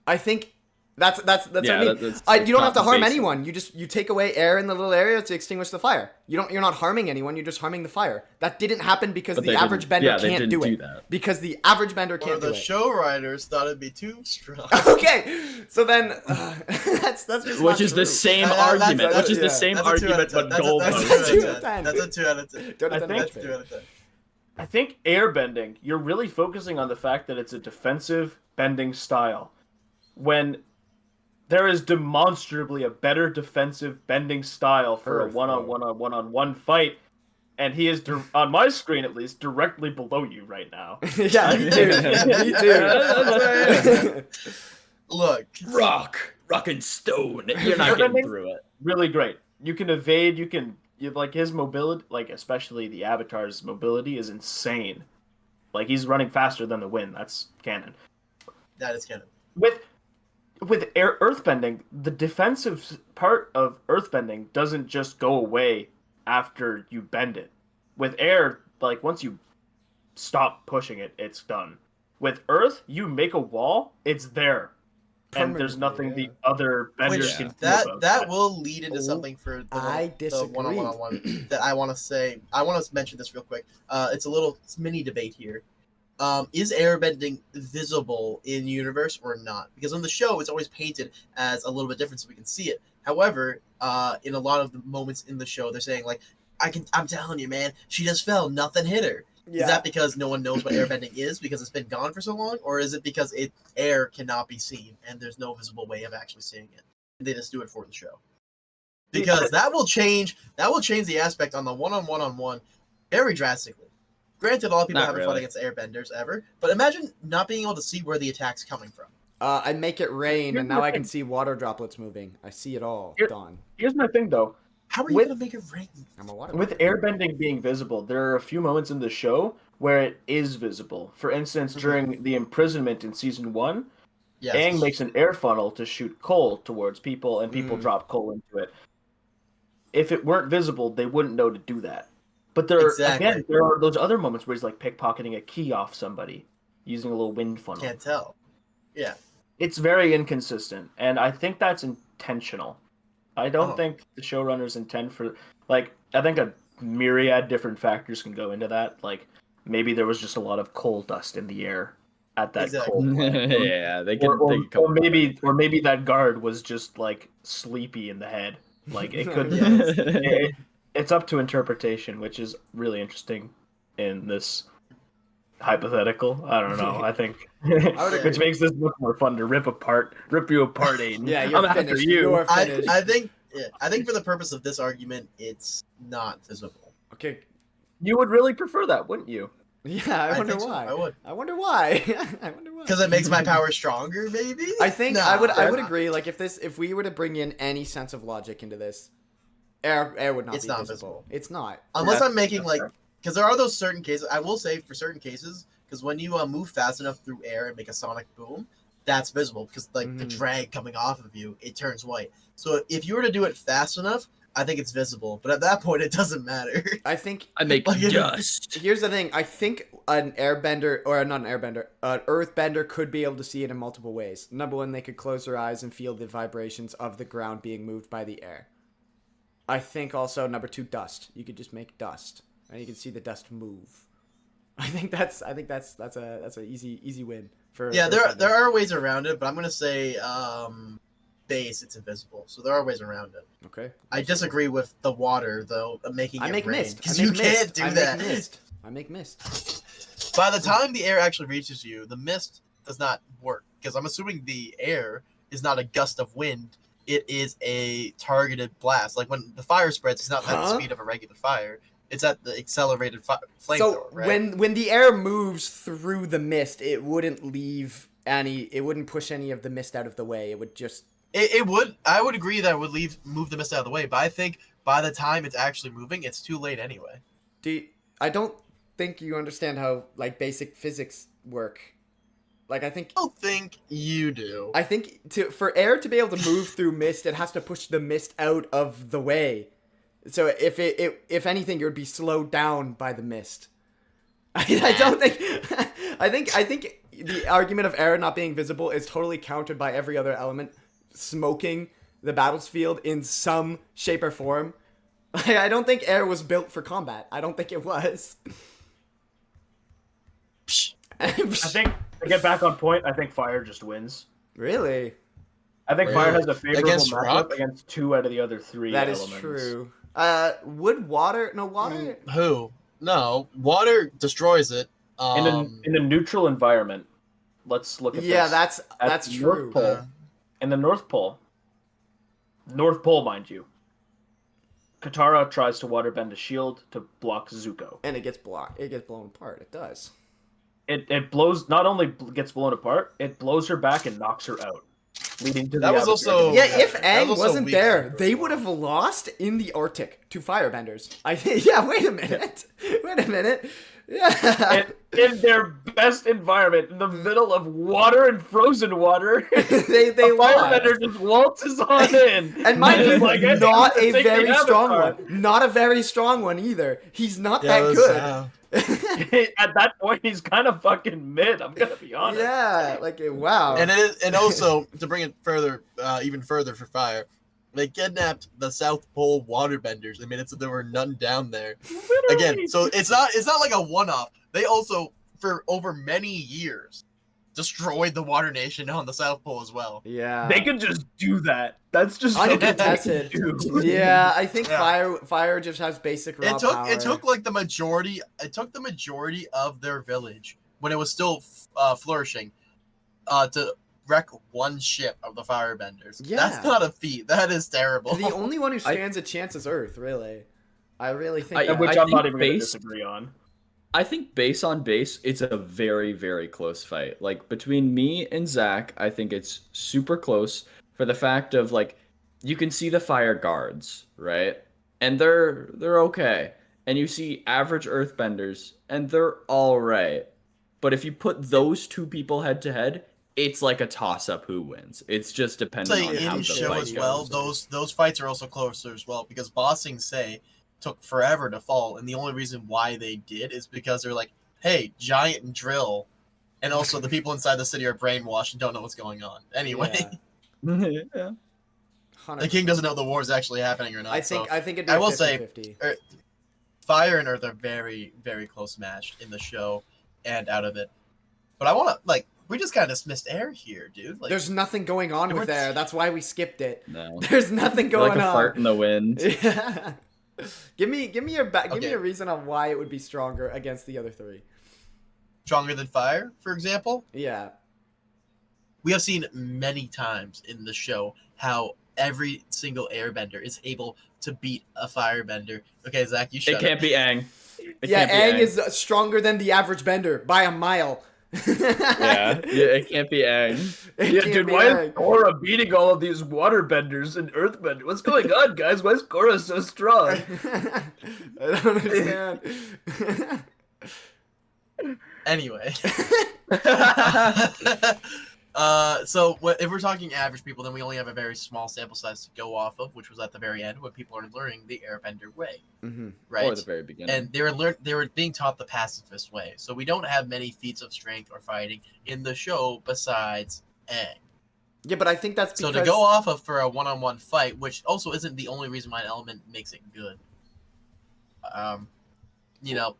I think that's what Yeah, I mean. that's You don't have to not harm basic. anyone. You take away air in the little area to extinguish the fire. You're not harming anyone. You're just harming the fire. That didn't happen because But the they average didn't- bender yeah, they can't didn't do do it. that. Because the average bender Or can't the do it. show writers thought it'd be too strong. Okay, so then that's just Which not is true. the same That's- argument. Which is yeah. the same That's a 2 out argument, of 10. but gold. That's a That's 2 a 2 out out of of 10. 10. That's a 2 out of 10. Don't I have think- That's 2 out of 10. I think airbending, you're really focusing on the fact that it's a defensive bending style. When there is demonstrably a better defensive bending style for a Earth, one-on-one fight, and he is, on my screen at least, directly below you right now. Yeah, me too. Me too. Look, Rock and stone. You're not getting through it. Really great. You can evade, like his mobility, like especially the Avatar's mobility is insane. Like he's running faster than the wind. That's canon. that is canon. With earthbending, the defensive part of earthbending doesn't just go away after you bend it. With air, like once you stop pushing it, it's done. With earth, you make a wall, it's there. And there's Permanently, nothing yeah. the other benders Which can do that about that will lead into Oh, something for I the disagree. one-on-one that I want to say. I want to mention this real quick. It's mini debate here. Is airbending visible in universe or not? Because on the show, it's always painted as a little bit different, so we can see it. However, in a lot of the moments in the show, they're saying like, I'm telling you, man, she just fell, nothing hit her." Yeah. Is that because no one knows what airbending is because it's been gone for so long, or is it because air cannot be seen and there's no visible way of actually seeing it? And they just do it for the show. Because that will change the aspect on the one-on-one very drastically. Granted, a lot of people Not haven't fought really. against airbenders ever, but imagine not being able to see where the attack's coming from. I make it rain, Here's and the now I can thing. see water droplets moving. I see it all, Here- Dawn. Here's my thing though. How are you With- going to make it rain? I'm a water With droplet. airbending being visible, there are a few moments in the show where it is visible. For instance, during the imprisonment in season 1, Yes. Aang makes an air funnel to shoot coal towards people, and people Mm. drop coal into it. if it weren't visible, they wouldn't know to do that. But there Exactly. there are those other moments where he's like pickpocketing a key off somebody using a little wind funnel. Can't tell. Yeah. It's very inconsistent, and I think that's intentional. I don't Oh. think the showrunners intend for like I think a myriad different factors can go into that. Like maybe there was just a lot of coal dust in the air at that Exactly. coal plant. Yeah, they could. Or maybe that guard was just like sleepy in the head. Like it could. Yes. It's up to interpretation, which is really interesting in this hypothetical. I don't know. I think, agree. which makes this much more fun to rip you apart, Aiden. Yeah, you're I'm after finished. you. You're finished. I think for the purpose of this argument, it's not visible. Okay. You would really prefer that, wouldn't you? Yeah, I wonder think so. why. I would. I wonder why. I wonder why. Because it makes my power stronger, maybe. I think Nah, I would nah. agree. Like if we were to bring in any sense of logic into this, air would not It's be not visible. visible. It's not. Unless That's- I'm making that's like, fair. because there are those certain cases. I will say for certain cases, because when you move fast enough through air and make a sonic boom, that's visible because like the Mhm. drag coming off of you, it turns white. So if you were to do it fast enough, I think it's visible. But at that point, it doesn't matter. I think I make Like, dust. here's the thing. I think an airbender or not an airbender, an earthbender could be able to see it in multiple ways. Number one, they could close their eyes and feel the vibrations of the ground being moved by the air. I think also number two, dust. You could just make dust, and you can see the dust move. I think that's a easy win for. Yeah, for there Earthbender. are ways around it, but I'm gonna say base it's invisible. So there are ways around it. Okay. I disagree with the water though, making I it make rain mist. because I you make can't mist. do I that. Make mist. I make mist. By the time the air actually reaches you, the mist does not work because I'm assuming the air is not a gust of wind. It is a targeted blast. Like when the fire spreads, it's not at the Huh? speed of a regular fire. It's at the accelerated flamethrower. So right? when the air moves through the mist, it wouldn't it wouldn't push any of the mist out of the way. It would just. It would. I would agree that it would move the mist out of the way. But I think by the time it's actually moving, it's too late anyway. I don't think you understand how like basic physics work. Like I don't think you do. think for air to be able to move through mist, it has to push the mist out of the way. So if anything, it would be slowed down by the mist. I don't think. I think the argument of air not being visible is totally countered by every other element smoking the battlefield in some shape or form. I don't think air was built for combat. I don't think it was. Psh. I think to get back on point, I think fire just wins. Really? I think fire Really? has a favorable Against matchup rock? against 2 out of the other 3 That elements. is true. Would water? No water. Who? No, water destroys it. In a neutral environment, let's look at Yeah, this. that's the true. North Pole. In the North Pole, mind you, Katara tries to waterbend a shield to block Zuko. And it gets blocked. It gets blown apart. It does. It blows. Not only gets blown apart, it blows her back and knocks her out, leading to That the was Avatar. also- Yeah, yeah, if that Aang was also wasn't weak there, as they well. would have lost in the Arctic to firebenders. I think. Yeah. Wait a minute. Wait a minute. Yeah. in their best environment, in the middle of water and frozen water, they a lost. firebender just waltzes on in. And mind you, It's like, I think not I'm a gonna take very the strong Avatar. one. Not a very strong one either. He's not Yeah, it that was, good. At that point, he's kind of fucking mid. I'm gonna be honest. Yeah, like wow. and it is, and also to bring it further, even further for fire, they kidnapped the South Pole waterbenders. I mean, there were none down there. Literally. Again, so it's not like a one-off. They also, for over many years, destroyed the Water Nation on the South Pole as well. Yeah. They can just do that. That's just something they Uncontested. can do. Yeah, I think Yeah. fire just has basic raw power. It took like the majority. It took the majority of their village when it was still flourishing, to wreck one ship of the firebenders. Yeah. That's not a feat. That is terrible. The only one who stands a chance is Earth, really. I really think. I- that. Which I I'm not think even going to base- disagree on. I think base on base, it's a very, very close fight. Like between me and Zach, I think it's super close for the fact of like you can see the fire guards, right? And they're okay. And you see average earthbenders, and they're all right. But if you put those two people head to head, it's like a toss-up who wins. It's just dependent Say on how in the show fight as well, goes. those fights are also closer as well because Bossing Say took forever to fall, and the only reason why they did is because they're like, hey, giant drill, and also the people inside the city are brainwashed and don't know what's going on. Anyway, Yeah. the king doesn't know the war is actually happening or not. I think it'd be I a will 50-50. say, Fire and Earth are very, very close matched in the show and out of it. But I want to, like, we just kind of dismissed Air here, dude. Like, There's nothing going on with we're- air. That's why we skipped it. No. There's nothing They're going like a on. fart in the wind. Yeah. Give me give me Okay. a reason on why it would be stronger against the other three. stronger than Fire, for example. Yeah. We have seen many times in the show how every single airbender is able to beat a firebender. Okay, Zach, you shut It can't up. be Aang. It Yeah, can't be Aang is stronger than the average bender by a mile. Yeah, it can't be Aang. It Yeah, can't dude, be why is Aang. Korra beating all of these waterbenders and earthbenders? What's going on, guys? Why is Korra so strong? I don't understand. Anyway. So if we're talking average people, then we only have a very small sample size to go off of, which was at the very end when people are learning the airbender way, right? Or the very beginning. And they were being taught the pacifist way. So we don't have many feats of strength or fighting in the show besides Aang. Yeah, but I think that's because So to go off of for a one-on-one fight, which also isn't the only reason why an element makes it good.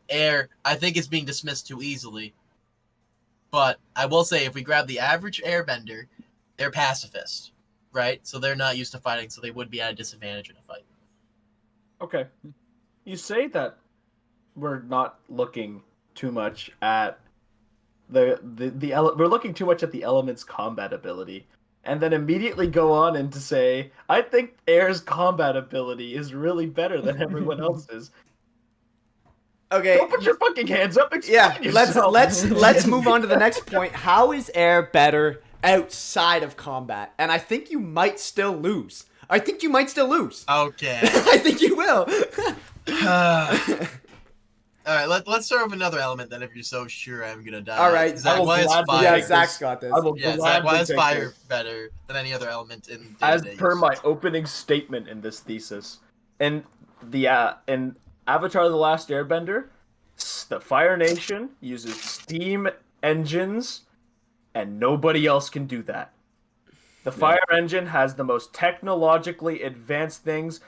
Air, I think it's being dismissed too easily. But I will say, if we grab the average airbender, they're pacifist, right? So they're not used to fighting, so they would be at a disadvantage in a fight. Okay. You say that we're not looking too much at we're looking too much at the element's combat ability, and then immediately go on and to say, I think Air's combat ability is really better than everyone else's. okay. Don't put your fucking hands up. Yeah, Explain let's yourself. let's move on to the next point. How is air better outside of combat? And I think you might still lose. Okay. I think you will. All right, let's start with another element then if you're so sure I'm going to die. All right, Zach, I will why is gladly fire? Yeah, take Zach's this. got this. I will Yeah, Zach, gladly why is take fire this. better than any other element in As day-to-day per use? my opening statement in this thesis, and in Avatar: The Last Airbender, the Fire Nation uses steam engines, and nobody else can do that. The Fire Engine has the most technologically advanced things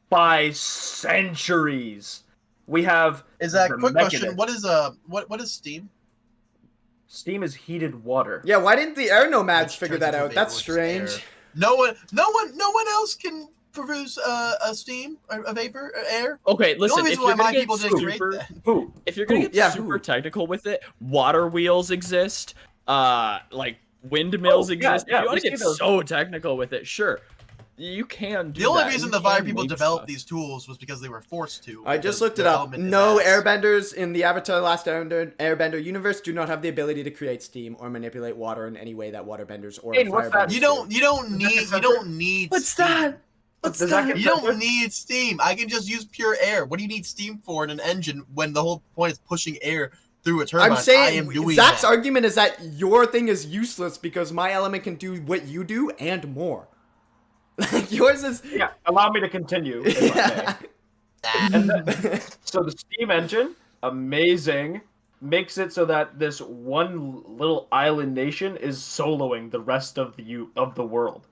by centuries. We have Is that the quick question? mechanism. What is steam? Steam is heated water. Yeah, why didn't the air nomads Which figure turns that into out? vapor, That's which is air. strange. No one else can produce a steam, a vapor, air. Okay, listen. only If reason you're why my gonna get people didn't create super, that. Who? if you're gonna Who? get Yeah, super who? technical with it, water wheels exist. Like windmills Oh, yeah, exist. yeah, if you want we to get see those. so technical with it, sure, you can do The only that. reason You the fire can people make developed stuff. these tools was because they were forced to. I just because looked it their up. element is No ass. airbenders in the Avatar: Last Airbender universe do not have the ability to create steam or manipulate water in any way that waterbenders or Hey, what's that? firebenders You do. don't need What's steam. that? What's Does that that? get You don't need steam. I can just use pure air. What do you need steam for in an engine when the whole point is pushing air through a turbine? I'm I saying am doing Zach's that. argument is that your thing is useless because my element can do what you do and more. Like yours is. Yeah, allow me to continue. If I may. And then, so the steam engine, amazing, makes it so that this one little island nation is soloing the rest of the world.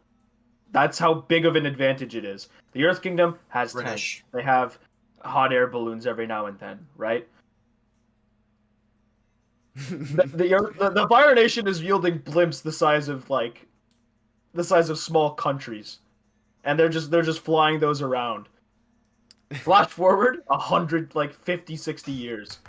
That's how big of an advantage it is. The Earth Kingdom has British. tanks. They have hot air balloons every now and then, right? The Fire Nation is yielding blimps the size of small countries, and they're just flying those around. Flash forward 100, 50, 60 years.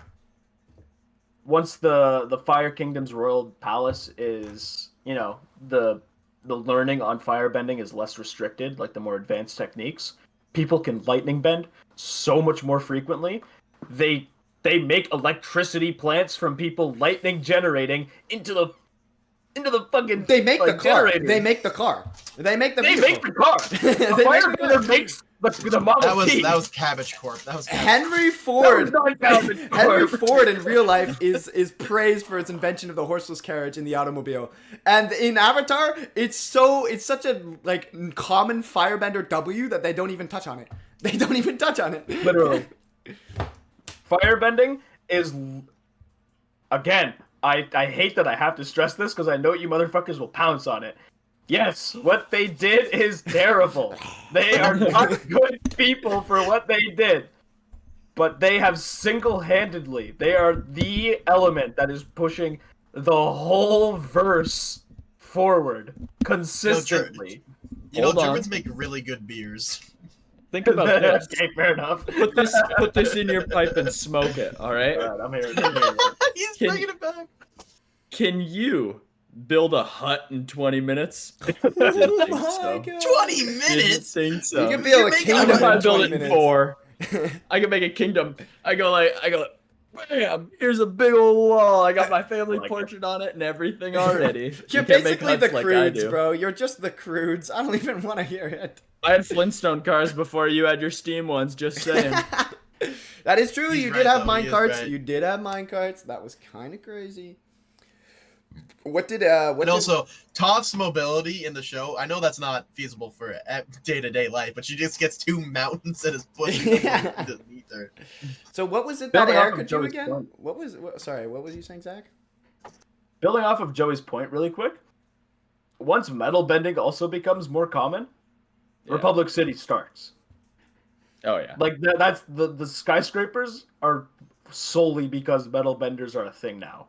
Once the Fire Kingdom's royal palace is, the learning on firebending is less restricted, like the more advanced techniques, people can lightning bend so much more frequently. They make electricity plants from people lightning generating into the fucking They make the car. generator. They make the car. They make the They vehicle. make the car. They A make the firebender car. makes The Model T. That was Cabbage Corp. That was Cabbage Henry Ford. That was not Calvin Henry Corp. Ford in real life is praised for its invention of the horseless carriage in the automobile, and in Avatar, it's such a like common firebender W that they don't even touch on it. They don't even touch on it. Literally. Firebending is, again, I hate that I have to stress this because I know you motherfuckers will pounce on it. Yes, what they did is terrible. They are not good people for what they did. But they have single-handedly, they are the element that is pushing the whole verse forward consistently. Germans make really good beers. Think about this. Okay, fair enough. Put this in your pipe and smoke it. All right. Alright, I'm here. He's Can- bringing it back. Can you build a hut in 20 minutes? Oh my God. 20 minutes? Didn't think so. You can build a Make- kingdom I can in build 20 it in minutes. 4. I can make a kingdom. I go, bam! Here's a big old wall. I got my family Like portrait on it and everything already. You're You can't make basically the huts like I Croods, do. bro. You're just the Croods. I don't even want to hear it. I had Flintstone cars before you had your Steam ones. Just saying. That is true. He's You right, did have though. mine He is carts. right. You did have mine carts. That was kind of crazy. What did And also, Toph's mobility in the show, I know that's not feasible for day-to-day life, but she just gets 2 mountains and is pushing them underneath her. So what was it that Building off Air of could do Joey's again? point. Sorry, what was you saying, Zach? Building off of Joey's point really quick, once metal bending also becomes more common, Yeah. Republic City starts. Oh yeah. Like that's the skyscrapers are solely because metal benders are a thing now.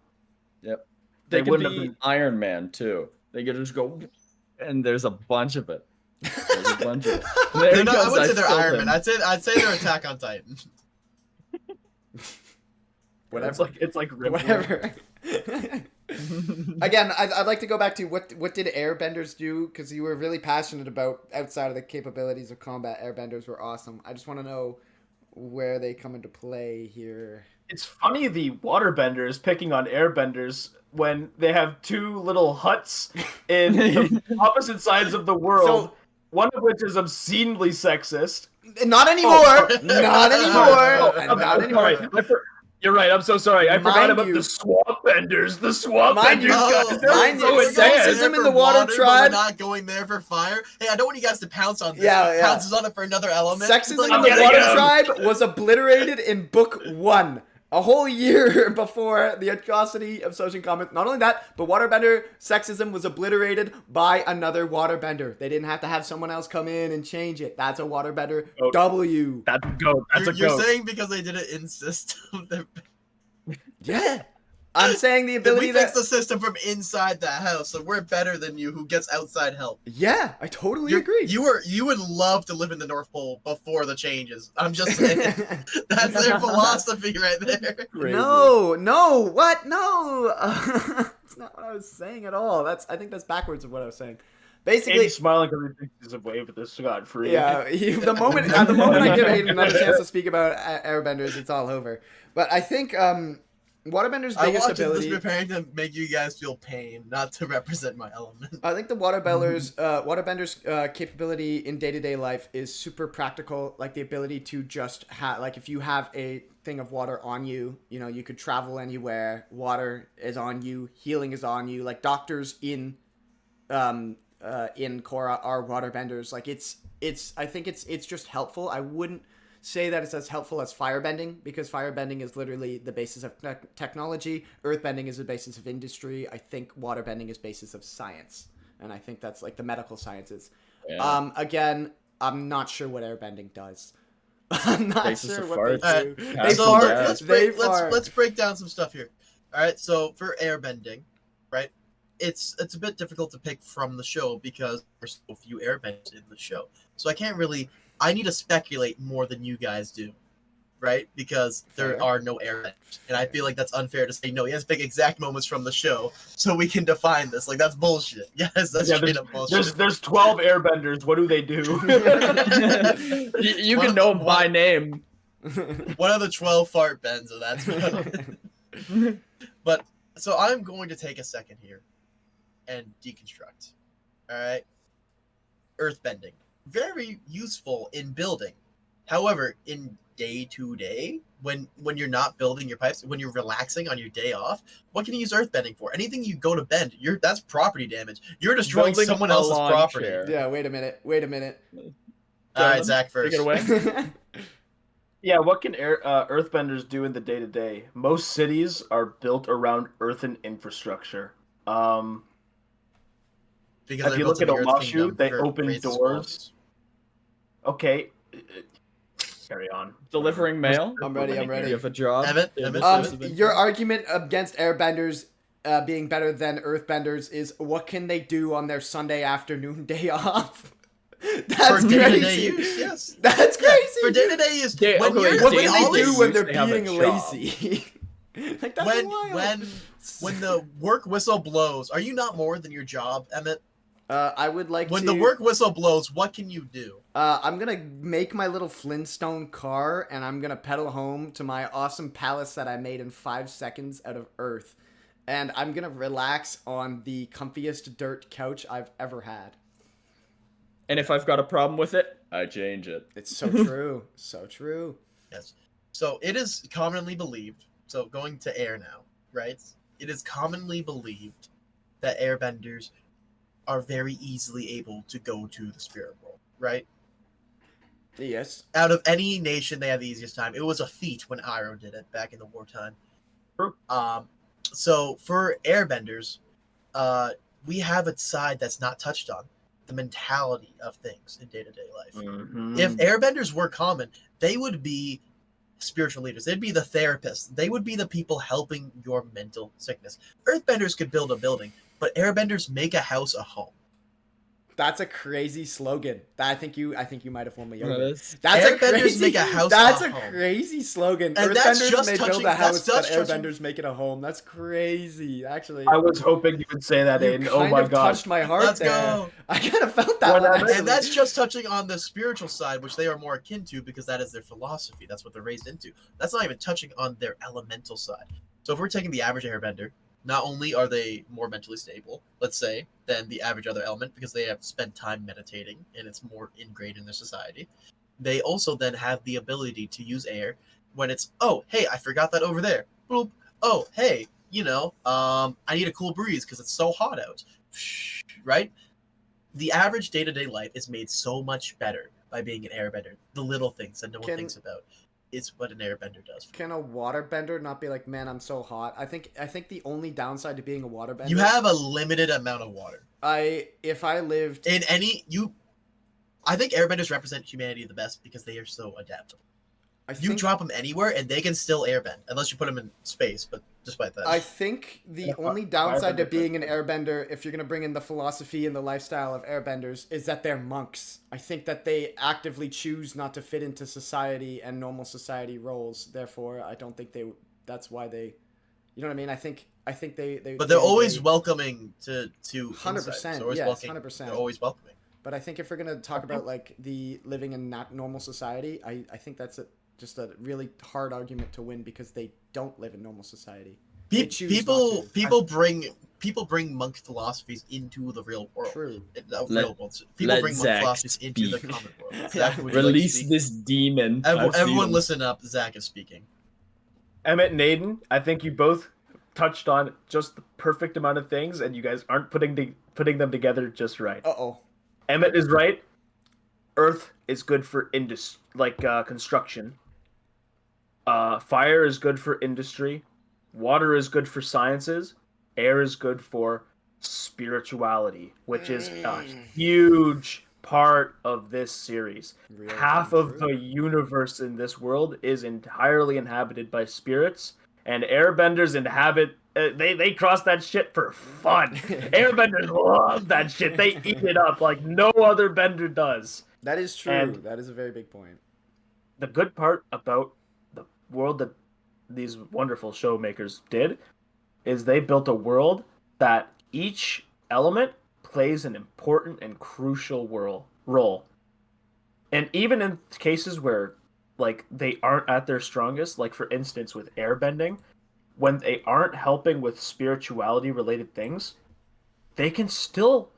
Yep. They They could wouldn't be have been- Iron Man too. They could just go, and there's a bunch of it. There's a bunch of it. There They're he not, I goes, wouldn't say they're spilled Iron him. Man. I'd say they're Attack on Titan. Whatever. It's like Rim World. Whatever. Again, I'd like to go back to what did airbenders do? Because you were really passionate about outside of the capabilities of combat. Airbenders were awesome. I just want to know where they come into play here. It's funny the waterbender is picking on airbenders when they have 2 little huts in the opposite sides of the world. So- one of which is obscenely sexist. Not anymore. Not anymore. Not anymore. You're right. I'm so sorry. I forgot Mind about you- the swamp benders. The swamp Mind benders. you- guys. They're mind so you, We're Sexism going intense. in there the for water water, tribe. but we're not going there for fire. Hey, I don't want you guys to pounce on this. Yeah, yeah. Pounces on it for another element. Sexism Like, in I'm the getting Water him. Tribe was obliterated in Book 1. A whole year before the atrocity of Sojin Comet. Not only that, but waterbender sexism was obliterated by another waterbender. They didn't have to have someone else come in and change it. That's a waterbender Oh. W. That's a goat. That's a you're goat. saying because they did it in system. Yeah. I'm saying the We ability fixed that... the system from inside the house, so we're better than you who gets outside help. Yeah, I totally agree. You would love to live in the North Pole before the changes. I'm just saying. That's their philosophy right there. Crazy. No, what? No. That's not what I was saying at all. I think that's backwards of what I was saying. Basically, He's smiling because he thinks he's a wave with this Scott free. yeah, the moment I give Aiden another chance to speak about airbenders, it's all over. But I think waterbender's I biggest watch it ability. just preparing to make you guys feel pain, not to represent my element. I think the waterbender's capability in day-to-day life is super practical. Like the ability to just have, like if you have a thing of water on you, you know, you could travel anywhere. Water is on you. Healing is on you. Like doctors in Korra are waterbenders. Like I think it's just helpful. I wouldn't say that it's as helpful as firebending, because firebending is literally the basis of technology. Earthbending is the basis of industry. I think waterbending is basis of science, and I think that's like the medical sciences. Yeah. Again, I'm not sure what airbending does. I'm not Basis sure of what they farts. do. Yeah, They So fart. fart. let's break down some stuff here. All right, so for airbending, right? It's a bit difficult to pick from the show because there's so few airbenders in the show. So I need to speculate more than you guys do, right? Because there Fair. are no airbenders, and I feel like that's unfair to say no. He has to pick exact moments from the show so we can define this. Like that's bullshit. Yes, that's Yeah, straight up bullshit. There's 12 airbenders. What do they do? you One can of know the- by name. One of the 12 fart bends, so that's what. But so I'm going to take a second here and deconstruct. All right, earthbending. very useful in building. However, in day to day, when you're not building your pipes, when you're relaxing on your day off, what can you use earthbending for? Anything you go to bend, that's property damage. You're destroying Building someone a else's lawn property. chair. Yeah, wait a minute. All right, Gentlemen, Zach first. take it away. Yeah, what can earthbenders do in the day to day? Most cities are built around earthen infrastructure. Because If they're you built look in at the Earth Omashu, Kingdom they for open raises doors. qualities. Okay, carry on. Delivering mail. I'm ready. Do you have a job? Emmett, Do you have Emmett, a source of Your income? argument against airbenders being better than earthbenders is what can they do on their Sunday afternoon day off? That's for day-to-day crazy. use, yes. That's Yeah, crazy. for day-to-day use. Day- when okay, you're wait, What when can all they do this- when they're they have a being job. lazy? Like that's when wild. when the work whistle blows, are you not more than your job, Emmett? I would like When to. the work whistle blows, what can you do? I'm gonna make my little Flintstone car, and I'm gonna pedal home to my awesome palace that I made in 5 seconds out of earth, and I'm gonna relax on the comfiest dirt couch I've ever had. And if I've got a problem with it, I change it. It's so true, so true. Yes. So it is commonly believed. So going to air now, right? It is commonly believed that airbenders are very easily able to go to the spirit world, right? Yes. Out of any nation, they have the easiest time. It was a feat when Iroh did it back in the wartime. True. So for airbenders, we have a side that's not touched on, the mentality of things in day-to-day life. If airbenders were common, they would be spiritual leaders. They'd be the therapists. They would be the people helping your mental sickness. Earthbenders could build a building, but airbenders make a house a home. That's a crazy slogan. I think you might have won me over. That's- That's a Airbenders crazy. make a house That's a a home. crazy slogan. And that's Earthbenders just may build touching- a house, but that's just touching- airbenders make it a home. That's crazy. Actually, I was hoping you would say that, you Aiden. kind Oh my of god. touched my heart Let's there. go. I kind of felt that Well, one. that- Actually. And that's just touching on the spiritual side, which they are more akin to because that is their philosophy. That's what they're raised into. That's not even touching on their elemental side. So if we're taking the average airbender, not only are they more mentally stable, let's say, than the average other element because they have spent time meditating and it's more ingrained in their society, they also then have the ability to use air when it's, oh, hey, I forgot that over there. Boop. Oh, hey, I need a cool breeze because it's so hot out. Right? The average day-to-day life is made so much better by being an airbender. The little things that no one thinks about. It's what an airbender does. Can a waterbender not be like, man, I'm so hot? I think the only downside to being a waterbender. You have a limited amount of water. If I lived In any I think airbenders represent humanity the best because they are so adaptable. You drop them anywhere and they can still airbend, unless you put them in space. But despite that, I think the only downside to being an airbender, if you're going to bring in the philosophy and the lifestyle of airbenders, is that they're monks. I think that they actively choose not to fit into society and normal society roles. Therefore, I don't think that's why they, you know what I mean? I think they. But they're always welcoming to 100%. Yes, 100%. They're always welcoming. But I think if we're going to talk about like the living in not normal society, I think that's just a really hard argument to win because they don't live in normal society. People bring monk philosophies into the real world. True. Real world. People bring monk Zach philosophies into the speak. common world. Zach, would you like to Release speak? this demon. I've seen Everyone, him. listen up. Zach is speaking. Emmett and Aiden, I think you both touched on just the perfect amount of things, and you guys aren't putting them together just right. Uh-oh. Emmett is right. Earth is good for construction. Fire is good for industry. Water is good for sciences. Air is good for spirituality, which is a huge part of this series. Real Half and of true. the universe in this world is entirely inhabited by spirits, and airbenders inhabit. They cross that shit for fun. Airbenders love that shit. They eat it up like no other bender does. That is true. And- That is a very big point. The good part about the world that these wonderful show makers did is they built a world that each element plays an important and crucial role. And even in cases where like they aren't at their strongest, like for instance with airbending, when they aren't helping with spirituality related things, they can still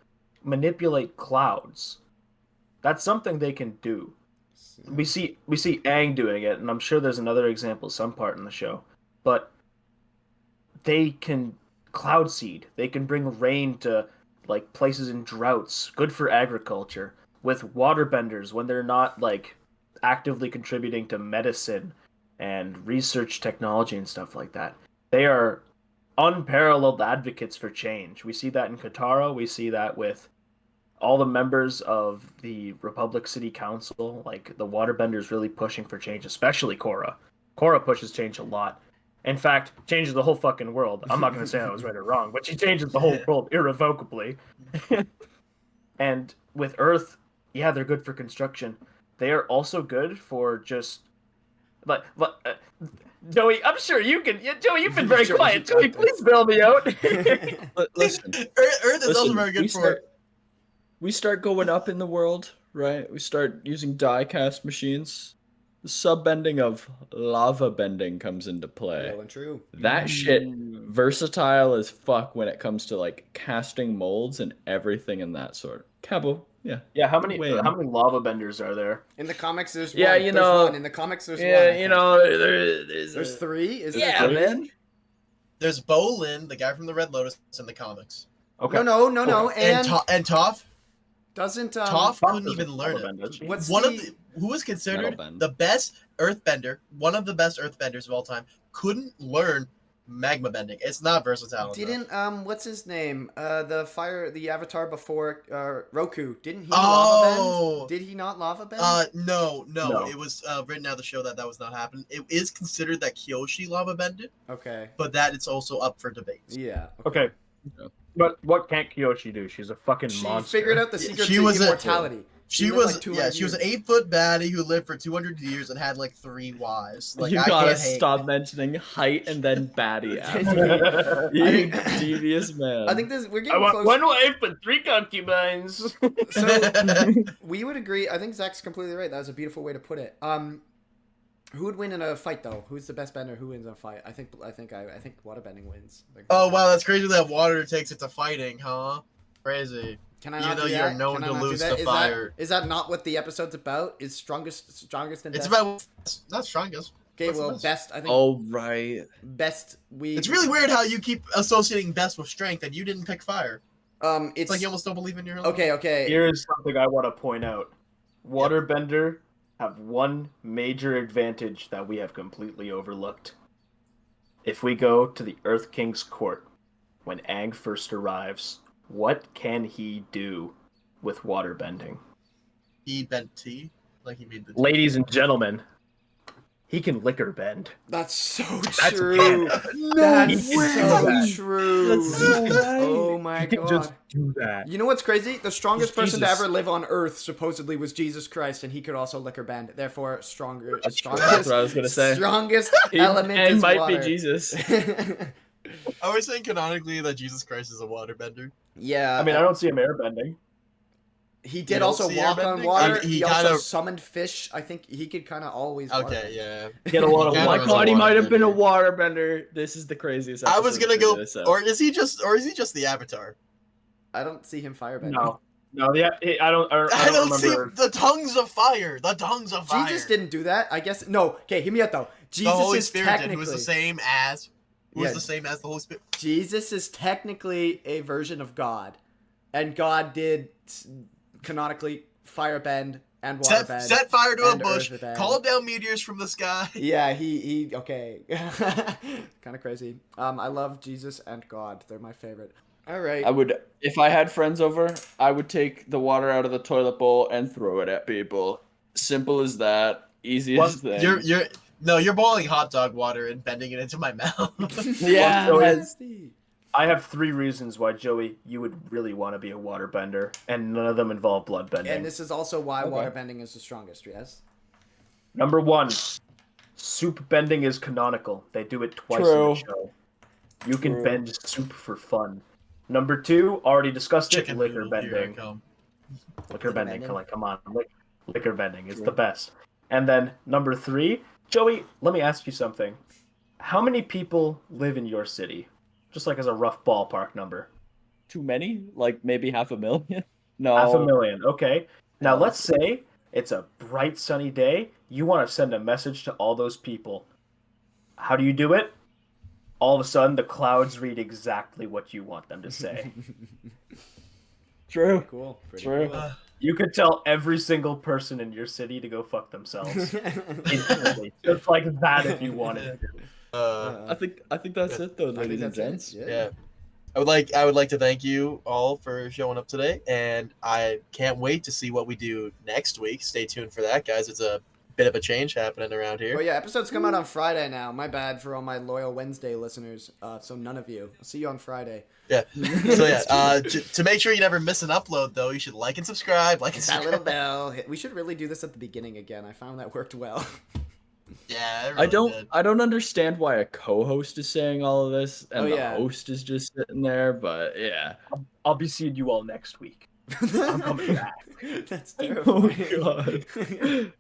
manipulate clouds That's something they can do. We see Aang doing it, and I'm sure there's another example some part in the show. But they can cloud seed. They can bring rain to like places in droughts. Good for agriculture. With waterbenders when they're not like actively contributing to medicine and research technology and stuff like that. They are unparalleled advocates for change. We see that in Katara. We see that with all the members of the Republic City Council. Like the waterbenders really pushing for change, especially Korra. Korra pushes change a lot. In fact, changes the whole fucking world. I'm not going to say I was right or wrong, but she changes the whole world irrevocably. And with Earth, yeah, they're good for construction. They are also good for just like Joey. I'm sure you can. Yeah, Joey, you've been very Joey, quiet. you got Joey, this. please bail me out. Listen, Earth is also listen, very good for. we start going up in the world, right? We start using die-cast machines. The sub-bending of lava bending comes into play. Real and true. That shit versatile as fuck when it comes to like casting molds and everything in that sort. Cabo, yeah. Yeah, how many Way in. lava benders are there? In the comics, there's Yeah, one. you There's know- one. In the comics, there's one. I Yeah, you think. know, There's three. Is there Yeah, three? man. There's Bolin, the guy from the Red Lotus, in the comics, Okay. No. and Toph. Doesn't Toph Toph couldn't doesn't even learn lava it. bend, does she? What's One the, of the who was considered Metal bend. the best earthbender, one of the best earthbenders of all time, couldn't learn magma bending. It's not versatile enough. didn't what's his name? The Avatar before Roku. Didn't he Oh! lava bend? Did he not lava bend? No. No. It was written out of the show that was not happening. It is considered that Kyoshi lava bended, Okay. but that it's also up for debate. Yeah. Okay. Yeah. But what can't Kyoshi do? She's a fucking She monster. figured out the Yeah, secret she to was a- immortality. She lived was like 200 she was an years. 8-foot baddie who lived for 200 years and had like 3 wives. Like you I gotta can't hate. stop mentioning height and then baddie after. I You think- devious man. I think we're I getting want close. one wife but 3 concubines. So we would agree. I think Zach's completely right. That was a beautiful way to put it. Who would win in a fight though? Who's the best bender? Who wins in a fight? I think waterbending wins. Like, Oh wow, that's crazy that water takes it to fighting, huh? Crazy. Can I Even not though do you're that? known Can I to not do lose that? to fire. Is that not what the episode's about? Is strongest and It's best? about not strongest. Okay, what's the well, best? best. I think Oh right. best. It's really weird how you keep associating best with strength and you didn't pick fire. It's It's like you almost don't believe in your own. okay. Here's something I want to point out. Waterbender have one major advantage that we have completely overlooked. If we go to the Earth King's court, when Aang first arrives, what can he do with waterbending? He bent tea, like he made the tea. Ladies and gentlemen, he can liquor bend. That's so That's true. canon. That's He can so do that. true. That's so right. Oh my He can god. just do that. You know what's crazy? The strongest He's person to Jesus. ever live on Earth supposedly was Jesus Christ, and he could also liquor bend. Therefore, strongest That's what I was gonna say. strongest He- element and is might water. be Jesus. Are we saying canonically that Jesus Christ is a waterbender? Yeah, I mean, I don't see him airbending. he You did don't also see walk on airbending? water. I mean, he he also kinda- summoned fish. I think he could kind of always. Okay, yeah. He had a lot of Yeah, Oh my was a god, he might have been a waterbender. waterbender. This is the craziest. I was episode gonna go, figured this out. or is he just the Avatar? I don't see him firebending. No, yeah, I don't see remember. the tongues of fire. The tongues of fire. Jesus didn't do that. I guess no. Okay, hear me out though. The Jesus Holy is Spirit did, technically who was the same as, Yeah. the Holy Spirit. Jesus is technically a version of God, and God did canonically firebend and waterbend. Set fire to a and bush, earthbend. called down meteors from the sky. Yeah, he okay. Kind of crazy. I love Jesus and God. They're my favorite. All right. I would, if I had friends over, I would take the water out of the toilet bowl and throw it at people. Simple as that. Easiest thing. You're boiling hot dog water and bending it into my mouth. Yeah. Well, that's- I have 3 reasons why, Joey, you would really want to be a waterbender, and none of them involve bloodbending. And this is also why Okay. waterbending is the strongest. Yes. Number 1, soup bending is canonical. They do it twice in True. the show. You can True. bend soup for fun. Number 2, already discussed Chicken it, liquor noodle, here I bending. come. Liquor bending, bending. come on. Liquor bending is the best. And then number 3, Joey, let me ask you something. How many people live in your city? Just like as a rough ballpark number. Too many? Like maybe 500,000? No. 500,000, okay. Now, let's say it's a bright, sunny day. You want to send a message to all those people. How do you do it? All of a sudden, the clouds read exactly what you want them to say. True. Cool. Pretty True. cool. You could tell every single person in your city to go fuck themselves. Instantly. Just like that if you wanted to. I think that's it though, I think ladies and that's it, gents. Yeah. I would like to thank you all for showing up today, and I can't wait to see what we do next week. Stay tuned for that, guys. It's a bit of a change happening around here. Oh yeah, episodes come out on Friday now. My bad for all my loyal Wednesday listeners. So none of you. I'll see you on Friday. Yeah. So yeah, to make sure you never miss an upload, though, you should like and subscribe. Like and Hit that subscribe. little bell. We should really do this at the beginning again. I found that worked well. Yeah, it really did. I don't understand why a co-host is saying all of this and Oh, the yeah. host is just sitting there, but yeah. I'll be seeing you all next week. I'm coming back. That's Oh terrifying. god.